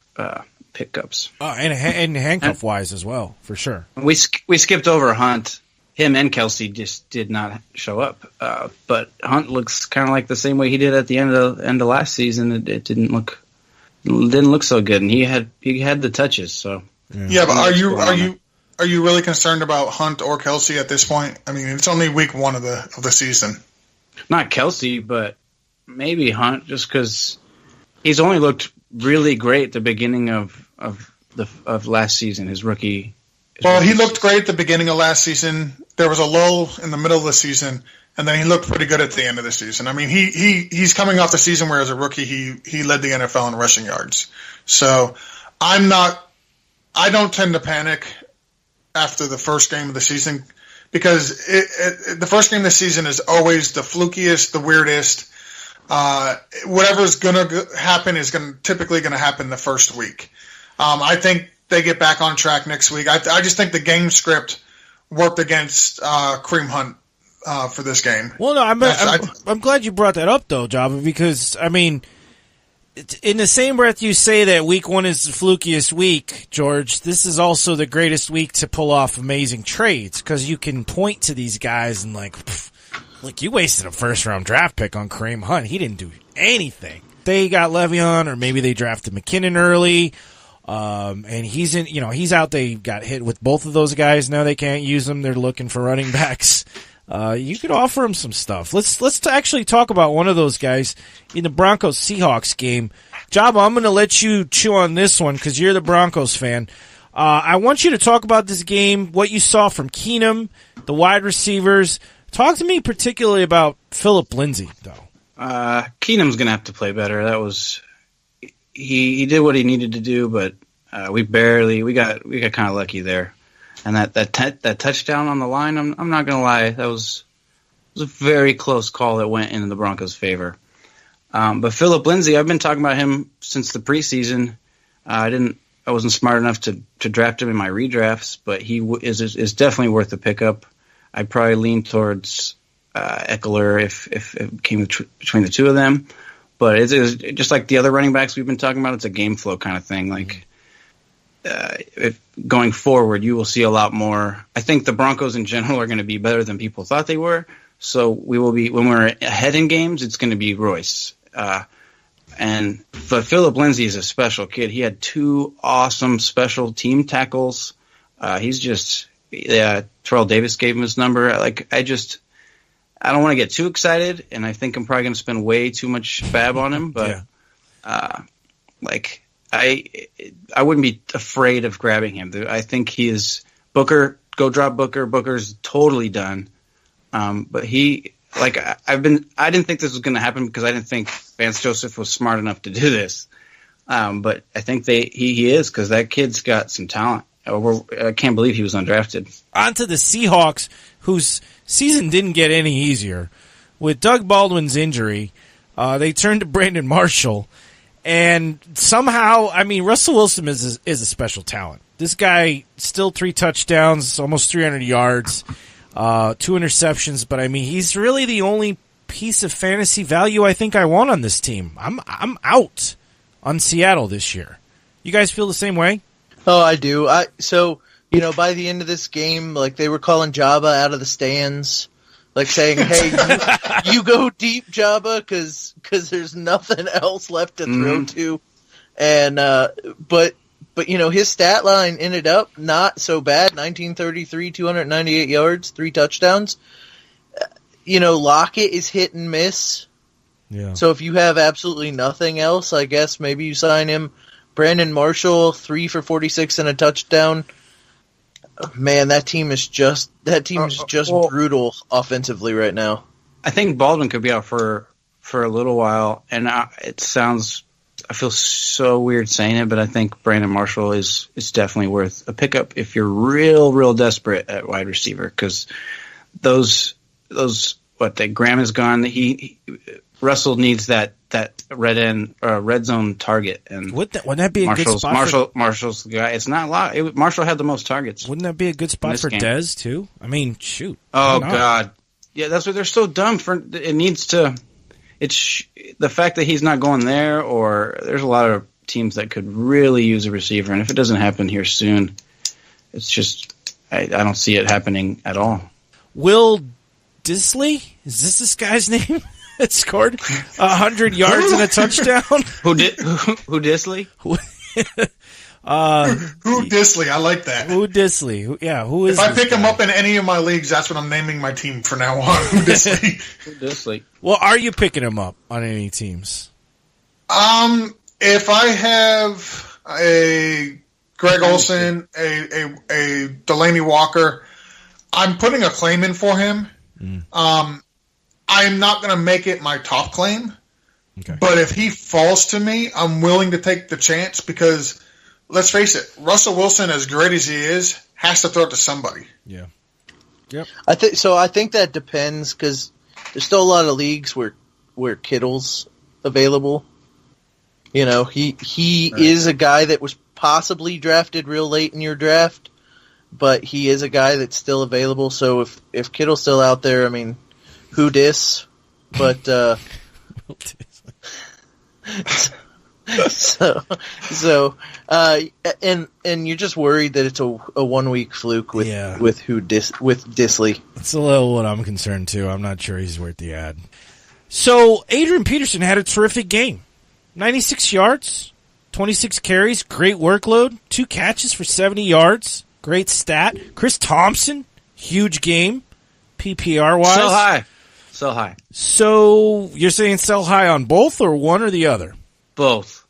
pickups. And handcuff wise as well, for sure. We skipped over Hunt. Him and Kelsey just did not show up. But Hunt looks kind of like the same way he did at the end of last season. It didn't look so good, and he had the touches. So yeah, but are you really concerned about Hunt or Kelsey at this point? I mean, it's only week 1 of the season. Not Kelsey, but maybe Hunt, just because he's only looked really great at the beginning of last season, his rookie. He looked great at the beginning of last season. There was a lull in the middle of the season, and then he looked pretty good at the end of the season. I mean, he's coming off the season where as a rookie he led the NFL in rushing yards. So I don't tend to panic after the first game of the season, because the first game of the season is always the flukiest, the weirdest. Whatever's going to happen is typically going to happen the first week. I think they get back on track next week. I just think the game script worked against Kareem Hunt for this game. Well, no, I'm glad you brought that up, though, Jabba, because, I mean, in the same breath you say that week 1 is the flukiest week, George, this is also the greatest week to pull off amazing trades, because you can point to these guys and look, you wasted a first-round draft pick on Kareem Hunt. He didn't do anything. They got Le'Veon, or maybe they drafted McKinnon early, and he's out. They got hit with both of those guys. Now they can't use them. They're looking for running backs. you could offer him some stuff. Let's actually talk about one of those guys in the Broncos-Seahawks game. Jabba, I'm going to let you chew on this one because you're the Broncos fan. I want you to talk about this game, what you saw from Keenum, the wide receivers. Talk to me particularly about Philip Lindsay, though. Keenum's going to have to play better. That was he did what he needed to do, but we got kind of lucky there. And that touchdown on the line, I'm not going to lie, that was a very close call that went in the Broncos' favor. But Philip Lindsay, I've been talking about him since the preseason. I wasn't smart enough to draft him in my redrafts, but he is definitely worth a pickup. I'd probably lean towards Eckler if it came between the two of them. But it's just like the other running backs we've been talking about. It's a game flow kind of thing. Like if going forward, you will see a lot more. I think the Broncos in general are going to be better than people thought they were. So we will be when we're ahead in games. It's going to be Royce. But Philip Lindsay is a special kid. He had 2 awesome special team tackles. Terrell Davis gave him his number. I don't want to get too excited, and I think I'm probably going to spend way too much fab on him. But I wouldn't be afraid of grabbing him. I think he is Booker. Go drop Booker. Booker's totally done. But I didn't think this was going to happen because I didn't think Vance Joseph was smart enough to do this. But I think he is because that kid's got some talent. I can't believe he was undrafted. On to the Seahawks, whose season didn't get any easier. With Doug Baldwin's injury, they turned to Brandon Marshall. And somehow, Russell Wilson is a special talent. This guy, still 3 touchdowns, almost 300 yards, 2 interceptions. But, he's really the only piece of fantasy value I think I want on this team. I'm out on Seattle this year. You guys feel the same way? Oh, I do. So, by the end of this game, they were calling Jabba out of the stands, saying, "Hey, you go deep, Jabba, because there's nothing else left to throw to." And but his stat line ended up not so bad: 1933, 298 yards, 3 touchdowns. Lockett is hit and miss. Yeah. So if you have absolutely nothing else, I guess maybe you sign him. Brandon Marshall, 3 for 46 and a touchdown. Man, that team is just brutal offensively right now. I think Baldwin could be out for a little while, and I feel so weird saying it, but I think Brandon Marshall is definitely worth a pickup if you're real desperate at wide receiver, because Graham is gone. Russell needs that red zone target, and wouldn't that be a good spot? Marshall's the guy. It's not a lot. Marshall had the most targets. Wouldn't that be a good spot for Dez too? Shoot. Oh God, yeah. That's what they're so dumb for. It needs to. It's the fact that he's not going there, or there's a lot of teams that could really use a receiver, and if it doesn't happen here soon, it's just I don't see it happening at all. Will Disley? Is this guy's name? That scored 100 yards and a touchdown. Who Disley? Who Disley? I like that. Who Disley? Who is? If I pick him up in any of my leagues, that's what I'm naming my team from now on. Who Disley? Who Disley? Well, are you picking him up on any teams? If I have a Greg Olsen, a Delaney Walker, I'm putting a claim in for him. I'm not going to make it my top claim, but if he falls to me, I'm willing to take the chance because, let's face it, Russell Wilson, as great as he is, has to throw it to somebody. Yeah. Yep. I think that depends because there's still a lot of leagues where Kittle's available. He right. is a guy that was possibly drafted real late in your draft, but he is a guy that's still available. So if Kittle's still out there, who dis? But and you're just worried that it's a 1 week fluke with Disley. That's a little what I'm concerned too. I'm not sure he's worth the ad. So Adrian Peterson had a terrific game. 96 yards, 26 carries, great workload, 2 catches for 70 yards, great stat. Chris Thompson, huge game. PPR-wise? Sell high. So you're saying sell high on both or one or the other? Both.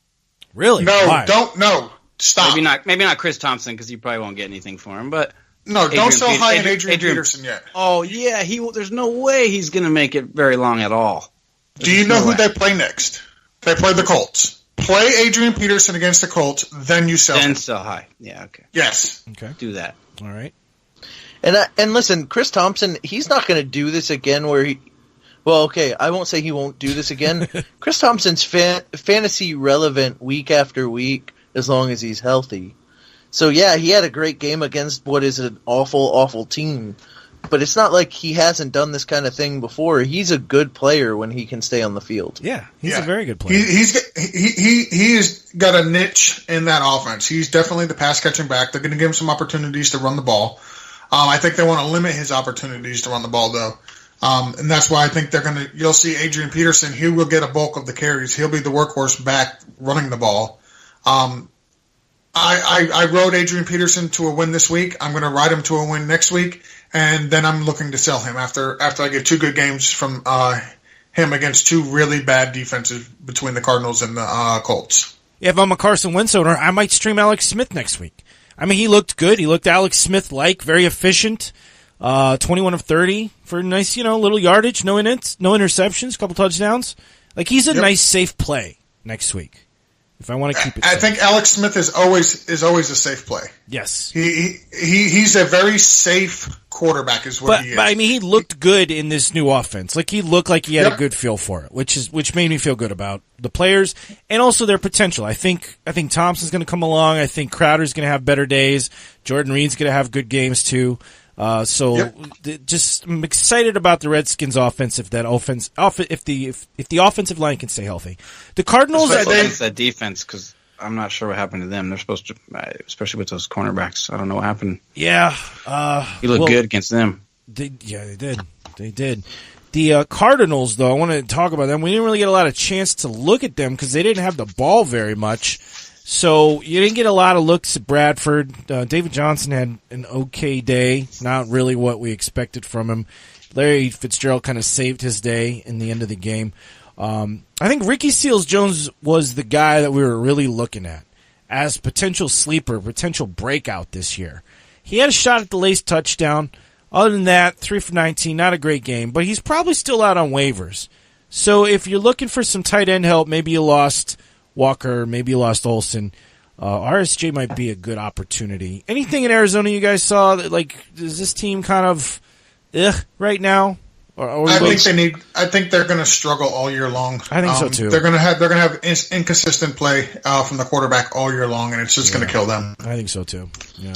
Really? No, Why? no. Stop. Maybe not Chris Thompson because you probably won't get anything for him, but no, don't sell high in Adrian Peterson yet. Oh yeah, there's no way he's going to make it very long at all. Do you know who they play next? They play the Colts. Play Adrian Peterson against the Colts, then you sell him. Then sell high. Yeah, okay. Yes. Okay. Do that. All right. And listen, Chris Thompson, he's not going to do this again where he... Well, okay, I won't say he won't do this again. Chris Thompson's fantasy relevant week after week as long as he's healthy. So, yeah, he had a great game against what is an awful, awful team. But it's not like he hasn't done this kind of thing before. He's a good player when he can stay on the field. Yeah, he's a very good player. He's got a niche in that offense. He's definitely the pass-catching back. They're going to give him some opportunities to run the ball. I think they want to limit his opportunities to run the ball, though. And that's why I think you'll see Adrian Peterson, he will get a bulk of the carries. He'll be the workhorse back running the ball. I rode Adrian Peterson to a win this week. I'm going to ride him to a win next week, and then I'm looking to sell him after I get 2 good games from him against 2 really bad defenses between the Cardinals and the Colts. Yeah, if I'm a Carson Wentz owner, I might stream Alex Smith next week. I mean, he looked good. He looked Alex Smith-like, very efficient. 21 of 30 for a nice, little yardage, no interceptions, couple touchdowns. Like, he's a nice, safe play next week. If I want to keep it safe. I think Alex Smith is always a safe play. Yes. He's a very safe quarterback is what he is. But I mean, he looked good in this new offense. Like, he looked like he had a good feel for it, which made me feel good about the players and also their potential. I think Thompson's going to come along. I think Crowder's going to have better days. Jordan Reed's going to have good games too. Just I'm excited about the Redskins offense if the offensive line can stay healthy. The Cardinals against that defense because I'm not sure what happened to them. They're supposed to, especially with those cornerbacks. I don't know what happened. Yeah, he looked good against them. They did. The Cardinals, though, I want to talk about them. We didn't really get a lot of chance to look at them because they didn't have the ball very much. So you didn't get a lot of looks at Bradford. David Johnson had an okay day, not really what we expected from him. Larry Fitzgerald kind of saved his day in the end of the game. I think Ricky Seals-Jones was the guy that we were really looking at as potential sleeper, potential breakout this year. He had a shot at the late touchdown. Other than that, 3 for 19, not a great game, but he's probably still out on waivers. So if you're looking for some tight end help, maybe you lost Walker, maybe you lost Olsen. RSJ might be a good opportunity. Anything in Arizona you guys saw that, like, is this team kind of right now? I think they're going to struggle all year long. I think so too. They're going to have inconsistent play from the quarterback all year long, and it's just going to kill them. I think so too. Yeah.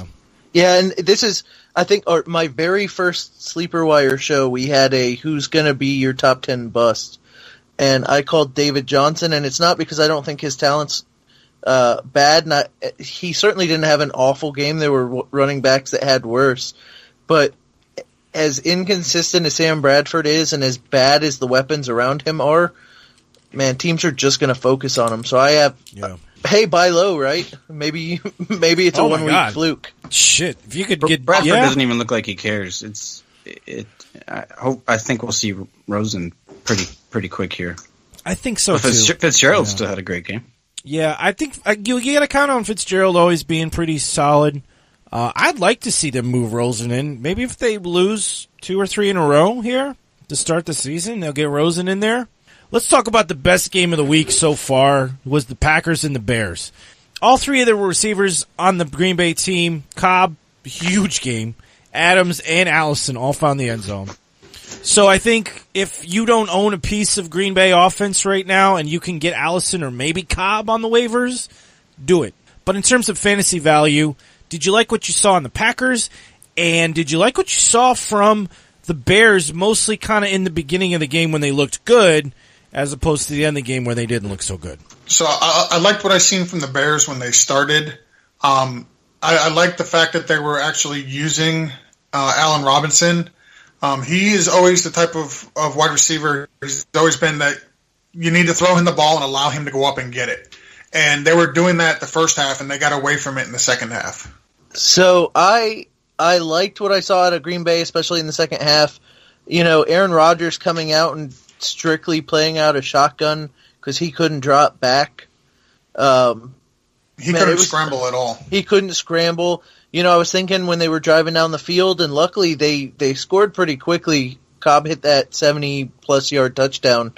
Yeah, and this is, I think, my very first Sleeper Wire show. We had a who's going to be your top 10 bust. And I called David Johnson, and it's not because I don't think his talent's bad. He certainly didn't have an awful game. There were running backs that had worse. But as inconsistent as Sam Bradford is and as bad as the weapons around him are, man, teams are just going to focus on him. So I have, hey, buy low, right? Maybe it's a 1 week fluke. Shit, if you could get Bradford doesn't even look like he cares. I think we'll see Rosen pretty quick here. I think so too. Fitzgerald still had a great game. Yeah, I think you got to count on Fitzgerald always being pretty solid. I'd like to see them move Rosen in. Maybe if they lose 2 or 3 in a row here to start the season, they'll get Rosen in there. Let's talk about the best game of the week so far was the Packers and the Bears. All 3 of the receivers on the Green Bay team, Cobb, huge game. Adams and Allison all found the end zone. So I think if you don't own a piece of Green Bay offense right now and you can get Allison or maybe Cobb on the waivers, do it. But in terms of fantasy value, did you like what you saw in the Packers? And did you like what you saw from the Bears mostly kind of in the beginning of the game when they looked good as opposed to the end of the game where they didn't look so good? So I liked what I seen from the Bears when they started. I liked the fact that they were actually using Allen Robinson. He is always the type of wide receiver. He's always been that you need to throw him the ball and allow him to go up and get it. And they were doing that the first half, and they got away from it in the second half. So I liked what I saw out of Green Bay, especially in the second half. Aaron Rodgers coming out and strictly playing out a shotgun because he couldn't drop back. He couldn't scramble at all. He couldn't scramble. I was thinking when they were driving down the field, and luckily they scored pretty quickly. Cobb hit that 70-plus yard touchdown.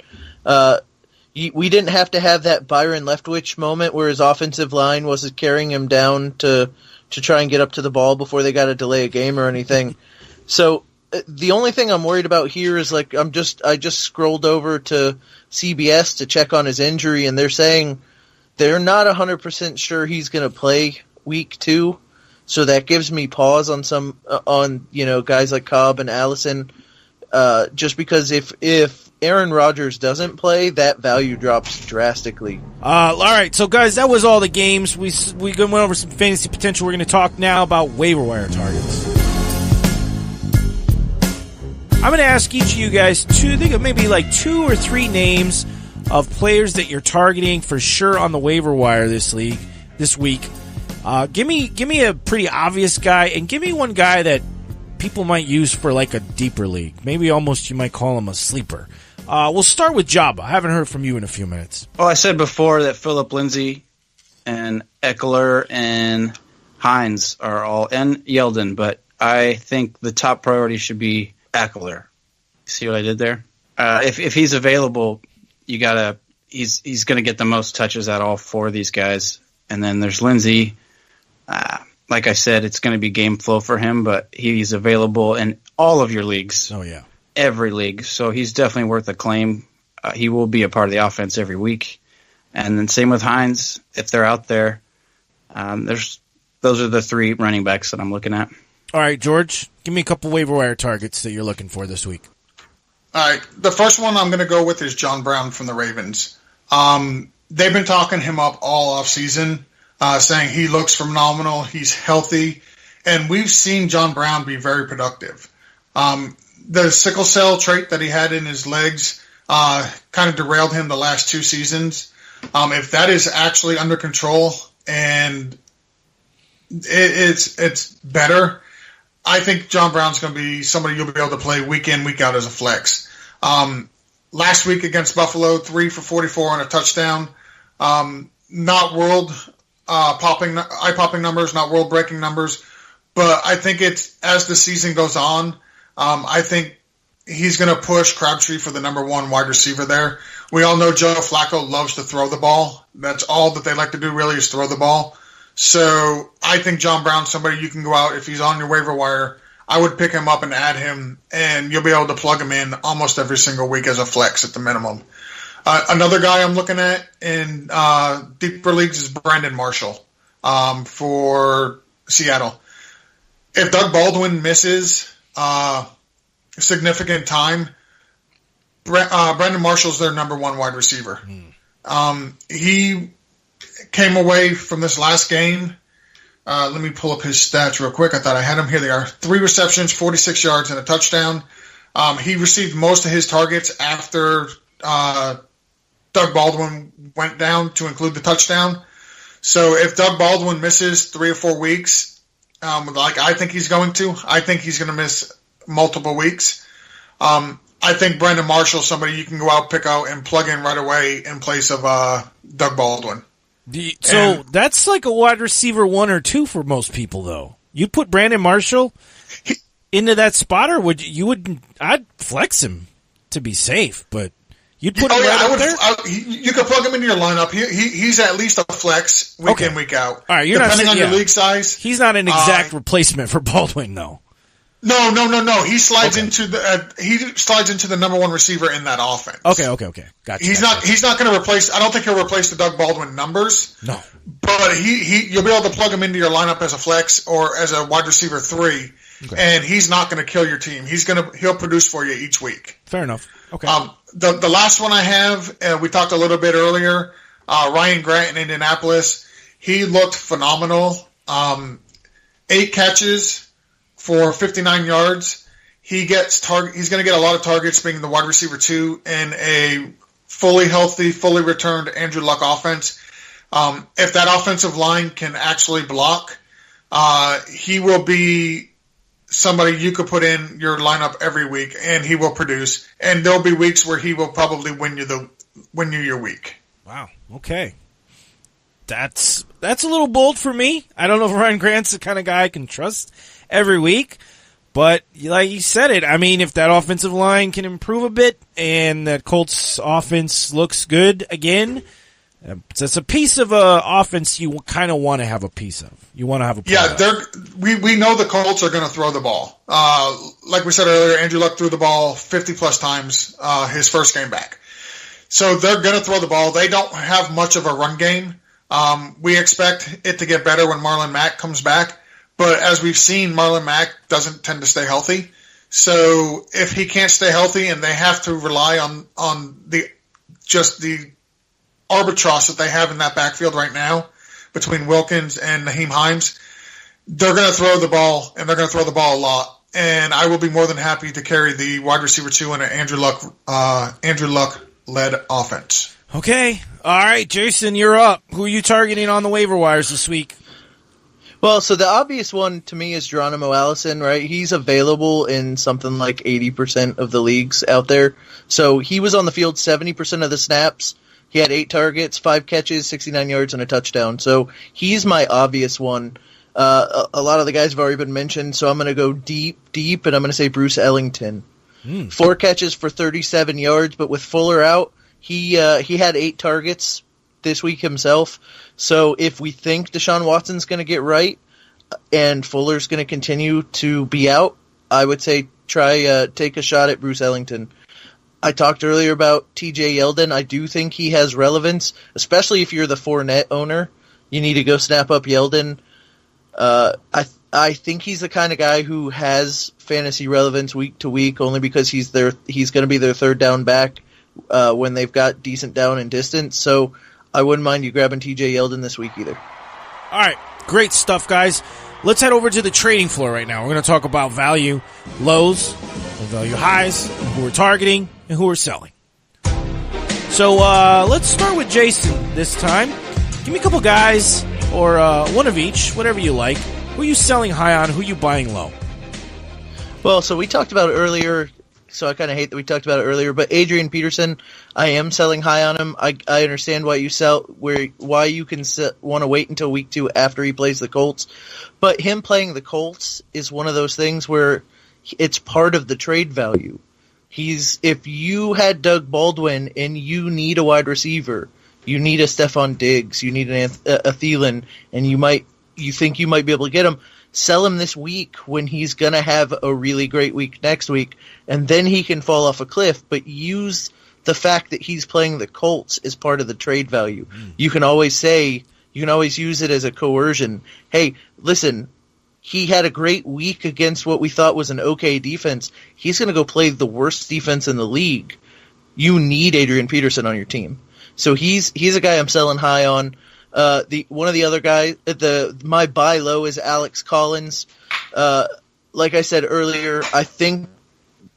We didn't have to have that Byron Leftwich moment where his offensive line wasn't carrying him down to try and get up to the ball before they got to delay a game or anything. So the only thing I'm worried about here is I just scrolled over to CBS to check on his injury, and they're saying they're not 100% sure he's going to play week 2. So that gives me pause on guys like Cobb and Allison, just because if Aaron Rodgers doesn't play, that value drops drastically. All right, so guys, that was all the games. We went over some fantasy potential. We're going to talk now about waiver wire targets. I'm going to ask each of you guys to think of maybe like 2 or 3 names of players that you're targeting for sure on the waiver wire this week. Give me a pretty obvious guy, and give me one guy that people might use for like a deeper league. Maybe almost you might call him a sleeper. We'll start with Jabba. I haven't heard from you in a few minutes. Well, I said before that Phillip Lindsay and Eckler and Hines are all, and Yeldon, but I think the top priority should be Eckler. See what I did there? If he's available, he's going to get the most touches out of all 4 of these guys. And then there's Lindsay. Like I said, it's going to be game flow for him, but he's available in all of your leagues. Oh, yeah. Every league. So he's definitely worth a claim. He will be a part of the offense every week. And then same with Hines. If they're out there, those are the 3 running backs that I'm looking at. All right, George, give me a couple waiver wire targets that you're looking for this week. All right. The first one I'm going to go with is John Brown from the Ravens. They've been talking him up all offseason, saying he looks phenomenal, he's healthy, and we've seen John Brown be very productive. The sickle cell trait that he had in his legs kind of derailed him the last 2 seasons. If that is actually under control and it's better, I think John Brown's going to be somebody you'll be able to play week in, week out as a flex. Last week against Buffalo, 3 for 44 and a touchdown. Not eye-popping numbers, not world-breaking numbers, but I think it's as the season goes on, I think he's going to push Crabtree for the number 1 wide receiver there. We all know Joe Flacco loves to throw the ball. That's all that they like to do really is throw the ball. So I think John Brown's somebody you can go out, if he's on your waiver wire, I would pick him up and add him, and you'll be able to plug him in almost every single week as a flex at the minimum. Another guy I'm looking at in deeper leagues is Brandon Marshall for Seattle. If Doug Baldwin misses significant time, Brandon Marshall's their number 1 wide receiver. He came away from this last game. Let me pull up his stats real quick. I thought I had him. Here they are. 3 receptions, 46 yards, and a touchdown. He received most of his targets after Doug Baldwin went down to include the touchdown. So if Doug Baldwin misses 3 or 4 weeks, like I think he's going to, I think he's going to miss multiple weeks. I think Brandon Marshall is somebody you can go out, pick out, and plug in right away in place of Doug Baldwin. So that's like a wide receiver 1 or 2 for most people, though. You'd put Brandon Marshall into that spot, or I'd flex him to be safe, but you'd put him right up there? You could plug him into your lineup. He's at least a flex week in, week out. All right, depending on your league size. He's not an exact replacement for Baldwin, though. No. He slides into the number 1 receiver in that offense. Okay. Gotcha. He's not going to replace. I don't think he'll replace the Doug Baldwin numbers. No. But you'll be able to plug him into your lineup as a flex or as a wide receiver 3, and he's not going to kill your team. He'll produce for you each week. Fair enough. Okay. The last one I have, we talked a little bit earlier. Ryan Grant in Indianapolis. He looked phenomenal. 8 catches for 59 yards. He's going to get a lot of targets being the wide receiver 2 in a fully healthy, fully returned Andrew Luck offense. If that offensive line can actually block, he will be somebody you could put in your lineup every week, and he will produce. And there'll be weeks where he will probably win you your week. Wow. Okay. That's a little bold for me. I don't know if Ryan Grant's the kind of guy I can trust every week. But like you said it, I mean, if that offensive line can improve a bit and that Colts offense looks good again, it's a piece of a offense you kind of want to have a piece of. You want to have a we know the Colts are going to throw the ball. Like we said earlier, Andrew Luck threw the ball 50-plus times his first game back. So they're going to throw the ball. They don't have much of a run game. We expect it to get better when Marlon Mack comes back. But as we've seen, Marlon Mack doesn't tend to stay healthy. So if he can't stay healthy and they have to rely on the arbitrage that they have in that backfield right now between Wilkins and Naheem Hines, they're going to throw the ball, and they're going to throw the ball a lot. And I will be more than happy to carry the wide receiver 2 in an Andrew Luck-led offense. Okay. All right, Jason, you're up. Who are you targeting on the waiver wires this week? Well, so the obvious one to me is Geronimo Allison, right? He's available in something like 80% of the leagues out there. So he was on the field 70% of the snaps. He had 8 targets, 5 catches, 69 yards, and a touchdown. So he's my obvious one. A lot of the guys have already been mentioned, so I'm going to go deep, and I'm going to say Bruce Ellington. 4 catches for 37 yards, but with Fuller out, he had 8 targets this week himself. So if we think Deshaun Watson's going to get right and Fuller's going to continue to be out, I would say take a shot at Bruce Ellington. I talked earlier about TJ Yeldon. I do think he has relevance, especially if you're the Fournette owner. You need to go snap up Yeldon. I think he's the kind of guy who has fantasy relevance week to week only because he's going to be their third down back when they've got decent down and distance. So I wouldn't mind you grabbing TJ Yeldon this week either. All right. Great stuff, guys. Let's head over to the trading floor right now. We're going to talk about value lows and value highs, and who we're targeting and who we're selling. So let's start with Jason this time. Give me a couple guys or one of each, whatever you like. Who are you selling high on? Who are you buying low? Well, so we talked about it earlier, so I kind of hate that we talked about it earlier, but Adrian Peterson, I am selling high on him. I understand why you want to wait until week 2 after he plays the Colts, but him playing the Colts is one of those things where it's part of the trade value. If you had Doug Baldwin and you need a wide receiver, you need a Stephon Diggs, you need a Thielen, and you think you might be able to get him, sell him this week when he's going to have a really great week next week, and then he can fall off a cliff, but use the fact that he's playing the Colts as part of the trade value. You can always use it as a coercion. Hey, listen, he had a great week against what we thought was an okay defense. He's going to go play the worst defense in the league. You need Adrian Peterson on your team. So he's a guy I'm selling high on. One of the other guys, my buy low is Alex Collins. Like I said earlier, I think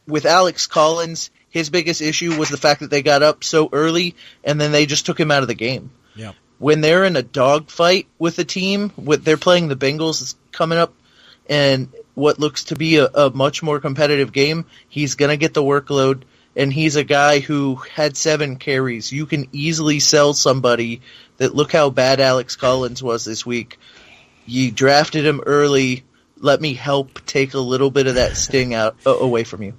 with Alex Collins, his biggest issue was the fact that they got up so early and then they just took him out of the game. Yeah. When they're in a dogfight with a team, they're playing the Bengals coming up, and what looks to be a much more competitive game, he's going to get the workload. And he's a guy who had 7 carries. You can easily sell somebody that look how bad Alex Collins was this week. You drafted him early. Let me help take a little bit of that sting away from you.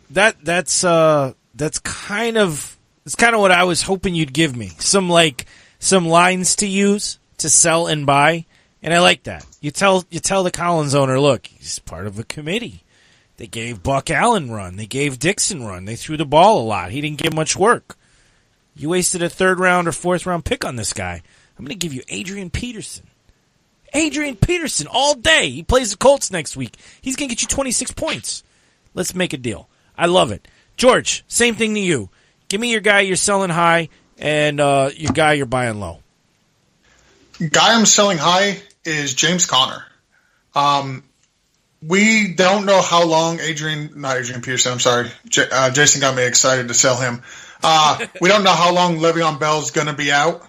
That's kind of what I was hoping you'd give me. Some lines to use to sell and buy, and I like that. You tell the Collins owner, look, he's part of a committee. They gave Buck Allen run. They gave Dixon run. They threw the ball a lot. He didn't get much work. You wasted a 3rd round or 4th round pick on this guy. I'm going to give you Adrian Peterson. Adrian Peterson all day. He plays the Colts next week. He's going to get you 26 points. Let's make a deal. I love it. George, same thing to you. Give me your guy you're selling high and your guy you're buying low. Guy I'm selling high is James Conner. We don't know how long Jason got me excited to sell him. We don't know how long Le'Veon Bell's going to be out,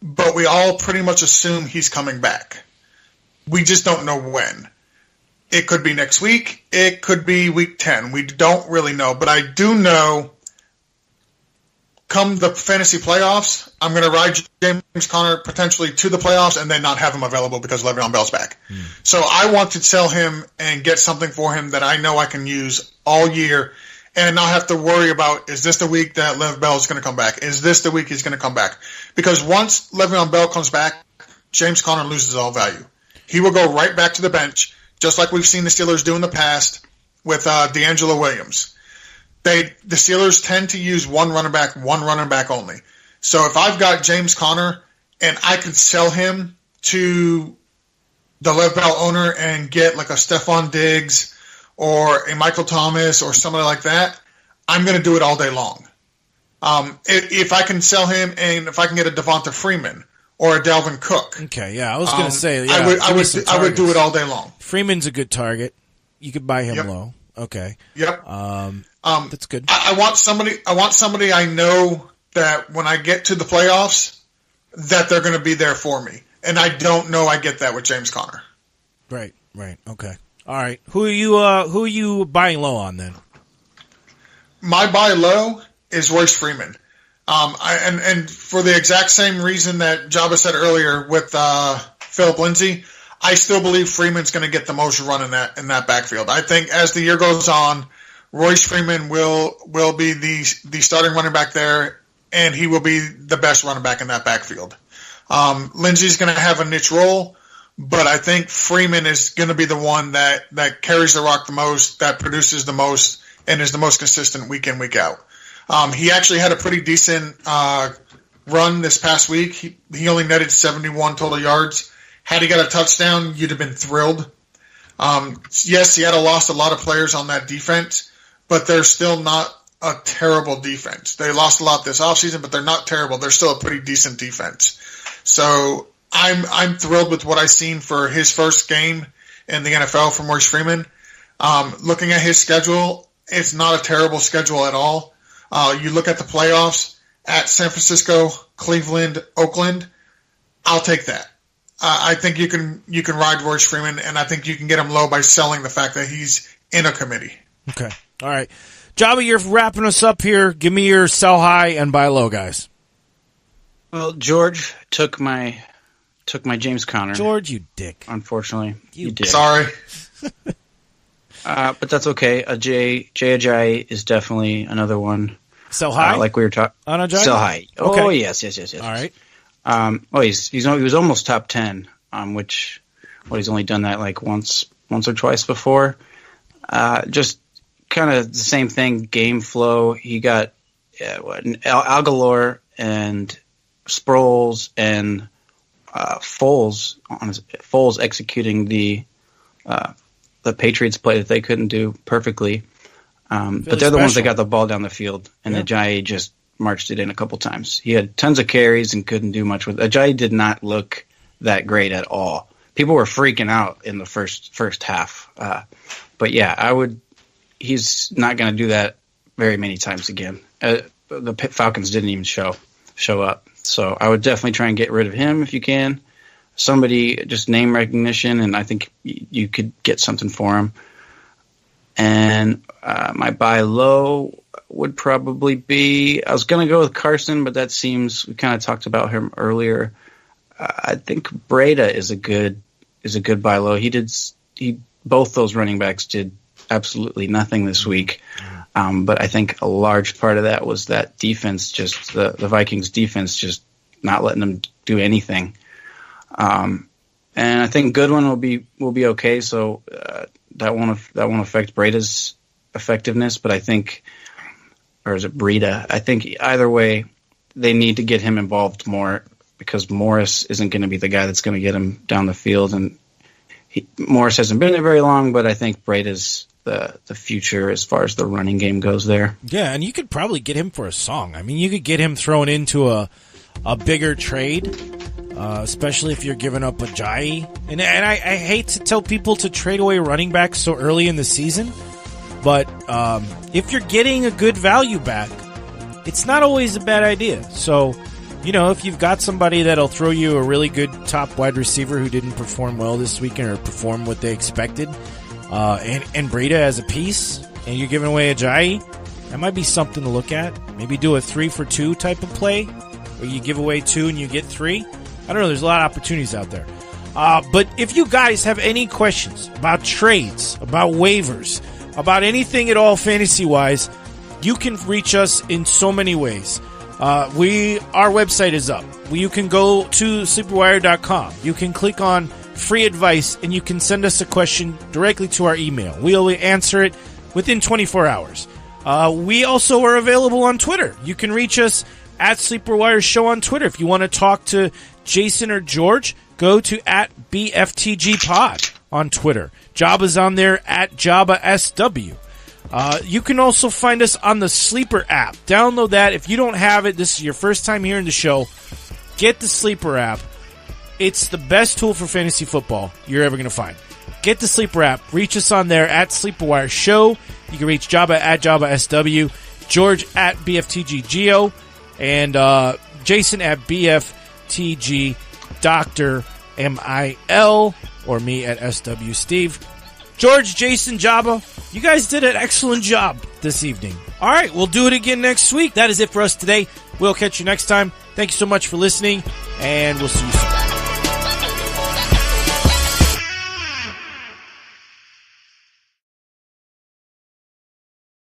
but we all pretty much assume he's coming back. We just don't know when. It could be next week. It could be week 10. We don't really know. But I do know come the fantasy playoffs, I'm going to ride James Conner potentially to the playoffs and then not have him available because Le'Veon Bell's back. So I want to sell him and get something for him that I know I can use all year and not have to worry about, is this the week that Le'Veon Bell is going to come back? Is this the week he's going to come back? Because once Le'Veon Bell comes back, James Conner loses all value. He will go right back to the bench, just like we've seen the Steelers do in the past with D'Angelo Williams. The Steelers tend to use one running back only. So if I've got James Conner and I could sell him to the Lev Bell owner and get like a Stephon Diggs or a Michael Thomas or somebody like that, I'm going to do it all day long. If I can sell him and if I can get a Devonta Freeman or a Dalvin Cook. Okay, yeah, I was going to say, I would do it all day long. Freeman's a good target. You could buy him low. Okay. Yep. That's good. I want somebody I know that when I get to the playoffs that they're going to be there for me, and I don't know I get that with James Conner. Right. Okay. All right. Who are you buying low on then? My buy low is Royce Freeman. And for the exact same reason that Jabba said earlier with Philip Lindsay, I still believe Freeman's going to get the most run in that backfield. I think as the year goes on, Royce Freeman will be the starting running back there, and he will be the best running back in that backfield. Lindsay's going to have a niche role, but I think Freeman is going to be the one that carries the rock the most, that produces the most, and is the most consistent week in, week out. He actually had a pretty decent run this past week. He only netted 71 total yards. Had he got a touchdown, you'd have been thrilled. Yes, he had lost a lot of players on that defense, but they're still not a terrible defense. They lost a lot this offseason, but they're not terrible. They're still a pretty decent defense. So I'm thrilled with what I've seen for his first game in the NFL from Royce Freeman. Looking at his schedule, it's not a terrible schedule at all. You look at the playoffs at San Francisco, Cleveland, Oakland. I'll take that. I think you can ride Royce Freeman, and I think you can get him low by selling the fact that he's in a committee. Okay. All right. Jabba, you're wrapping us up here. Give me your sell high and buy low, guys. Well, George took my James Conner. George, you dick. Unfortunately, you did. Sorry. But that's okay. Jay Ajayi is definitely another one. Sell high? Like we were talking. On Ajayi? Sell high. Okay. Oh, yes. All right. He was almost top 10, which he's only done that like once or twice before. Just kind of the same thing, game flow. He got Algalore and Sproles and Foles executing the Patriots play that they couldn't do perfectly. But they're the ones that got the ball down the field, and Ajayi just marched it in a couple times. He had tons of carries and couldn't do much with it. Ajayi did not look that great at all. People were freaking out in the first half. But yeah, he's not going to do that very many times again. The Falcons didn't even show up. So I would definitely try and get rid of him if you can. Somebody, just name recognition, and I think you could get something for him. And my buy low would probably be, I was going to go with Carson, but that seems, we kind of talked about him earlier. I think Breda is a good buy low. Both those running backs did absolutely nothing this week. But I think a large part of that was that defense, just the Vikings defense, just not letting them do anything. And I think Goodwin will be okay. So that won't affect Breda's effectiveness. But I think, or is it Breda? I think either way, they need to get him involved more because Morris isn't going to be the guy that's going to get him down the field. And Morris hasn't been there very long, but I think Breda's the future as far as the running game goes there. Yeah, and you could probably get him for a song. I mean, you could get him thrown into a bigger trade, especially if you're giving up Ajayi. And I hate to tell people to trade away running backs so early in the season, but if you're getting a good value back, it's not always a bad idea. So, if you've got somebody that'll throw you a really good top wide receiver who didn't perform well this weekend or perform what they expected, and Breida as a piece, and you're giving away Ajayi, that might be something to look at. Maybe do a 3-for-2 type of play, where you give away 2 and you get 3. I don't know. There's a lot of opportunities out there. But if you guys have any questions about trades, about waivers, about anything at all fantasy-wise, you can reach us in so many ways. Our website is up. You can go to sleeperwire.com. You can click on free advice, and you can send us a question directly to our email. We'll answer it within 24 hours. We also are available on Twitter. You can reach us at Sleeperwire Show on Twitter. If you want to talk to Jason or George, go to at BFTGPod on Twitter. Jabba's on there at JabbaSW. You can also find us on the Sleeper app. Download that. If you don't have it, this is your first time hearing the show, get the Sleeper app. It's the best tool for fantasy football you're ever going to find. Get the Sleeper app. Reach us on there at Sleeperwire Show. You can reach Jabba at JabbaSW, George at BFTGGeo, and Jason at BFTG Dr. MIL, or me at SW Steve. George, Jason, Jabba, you guys did an excellent job this evening. All right, we'll do it again next week. That is it for us today. We'll catch you next time. Thank you so much for listening, and we'll see you soon.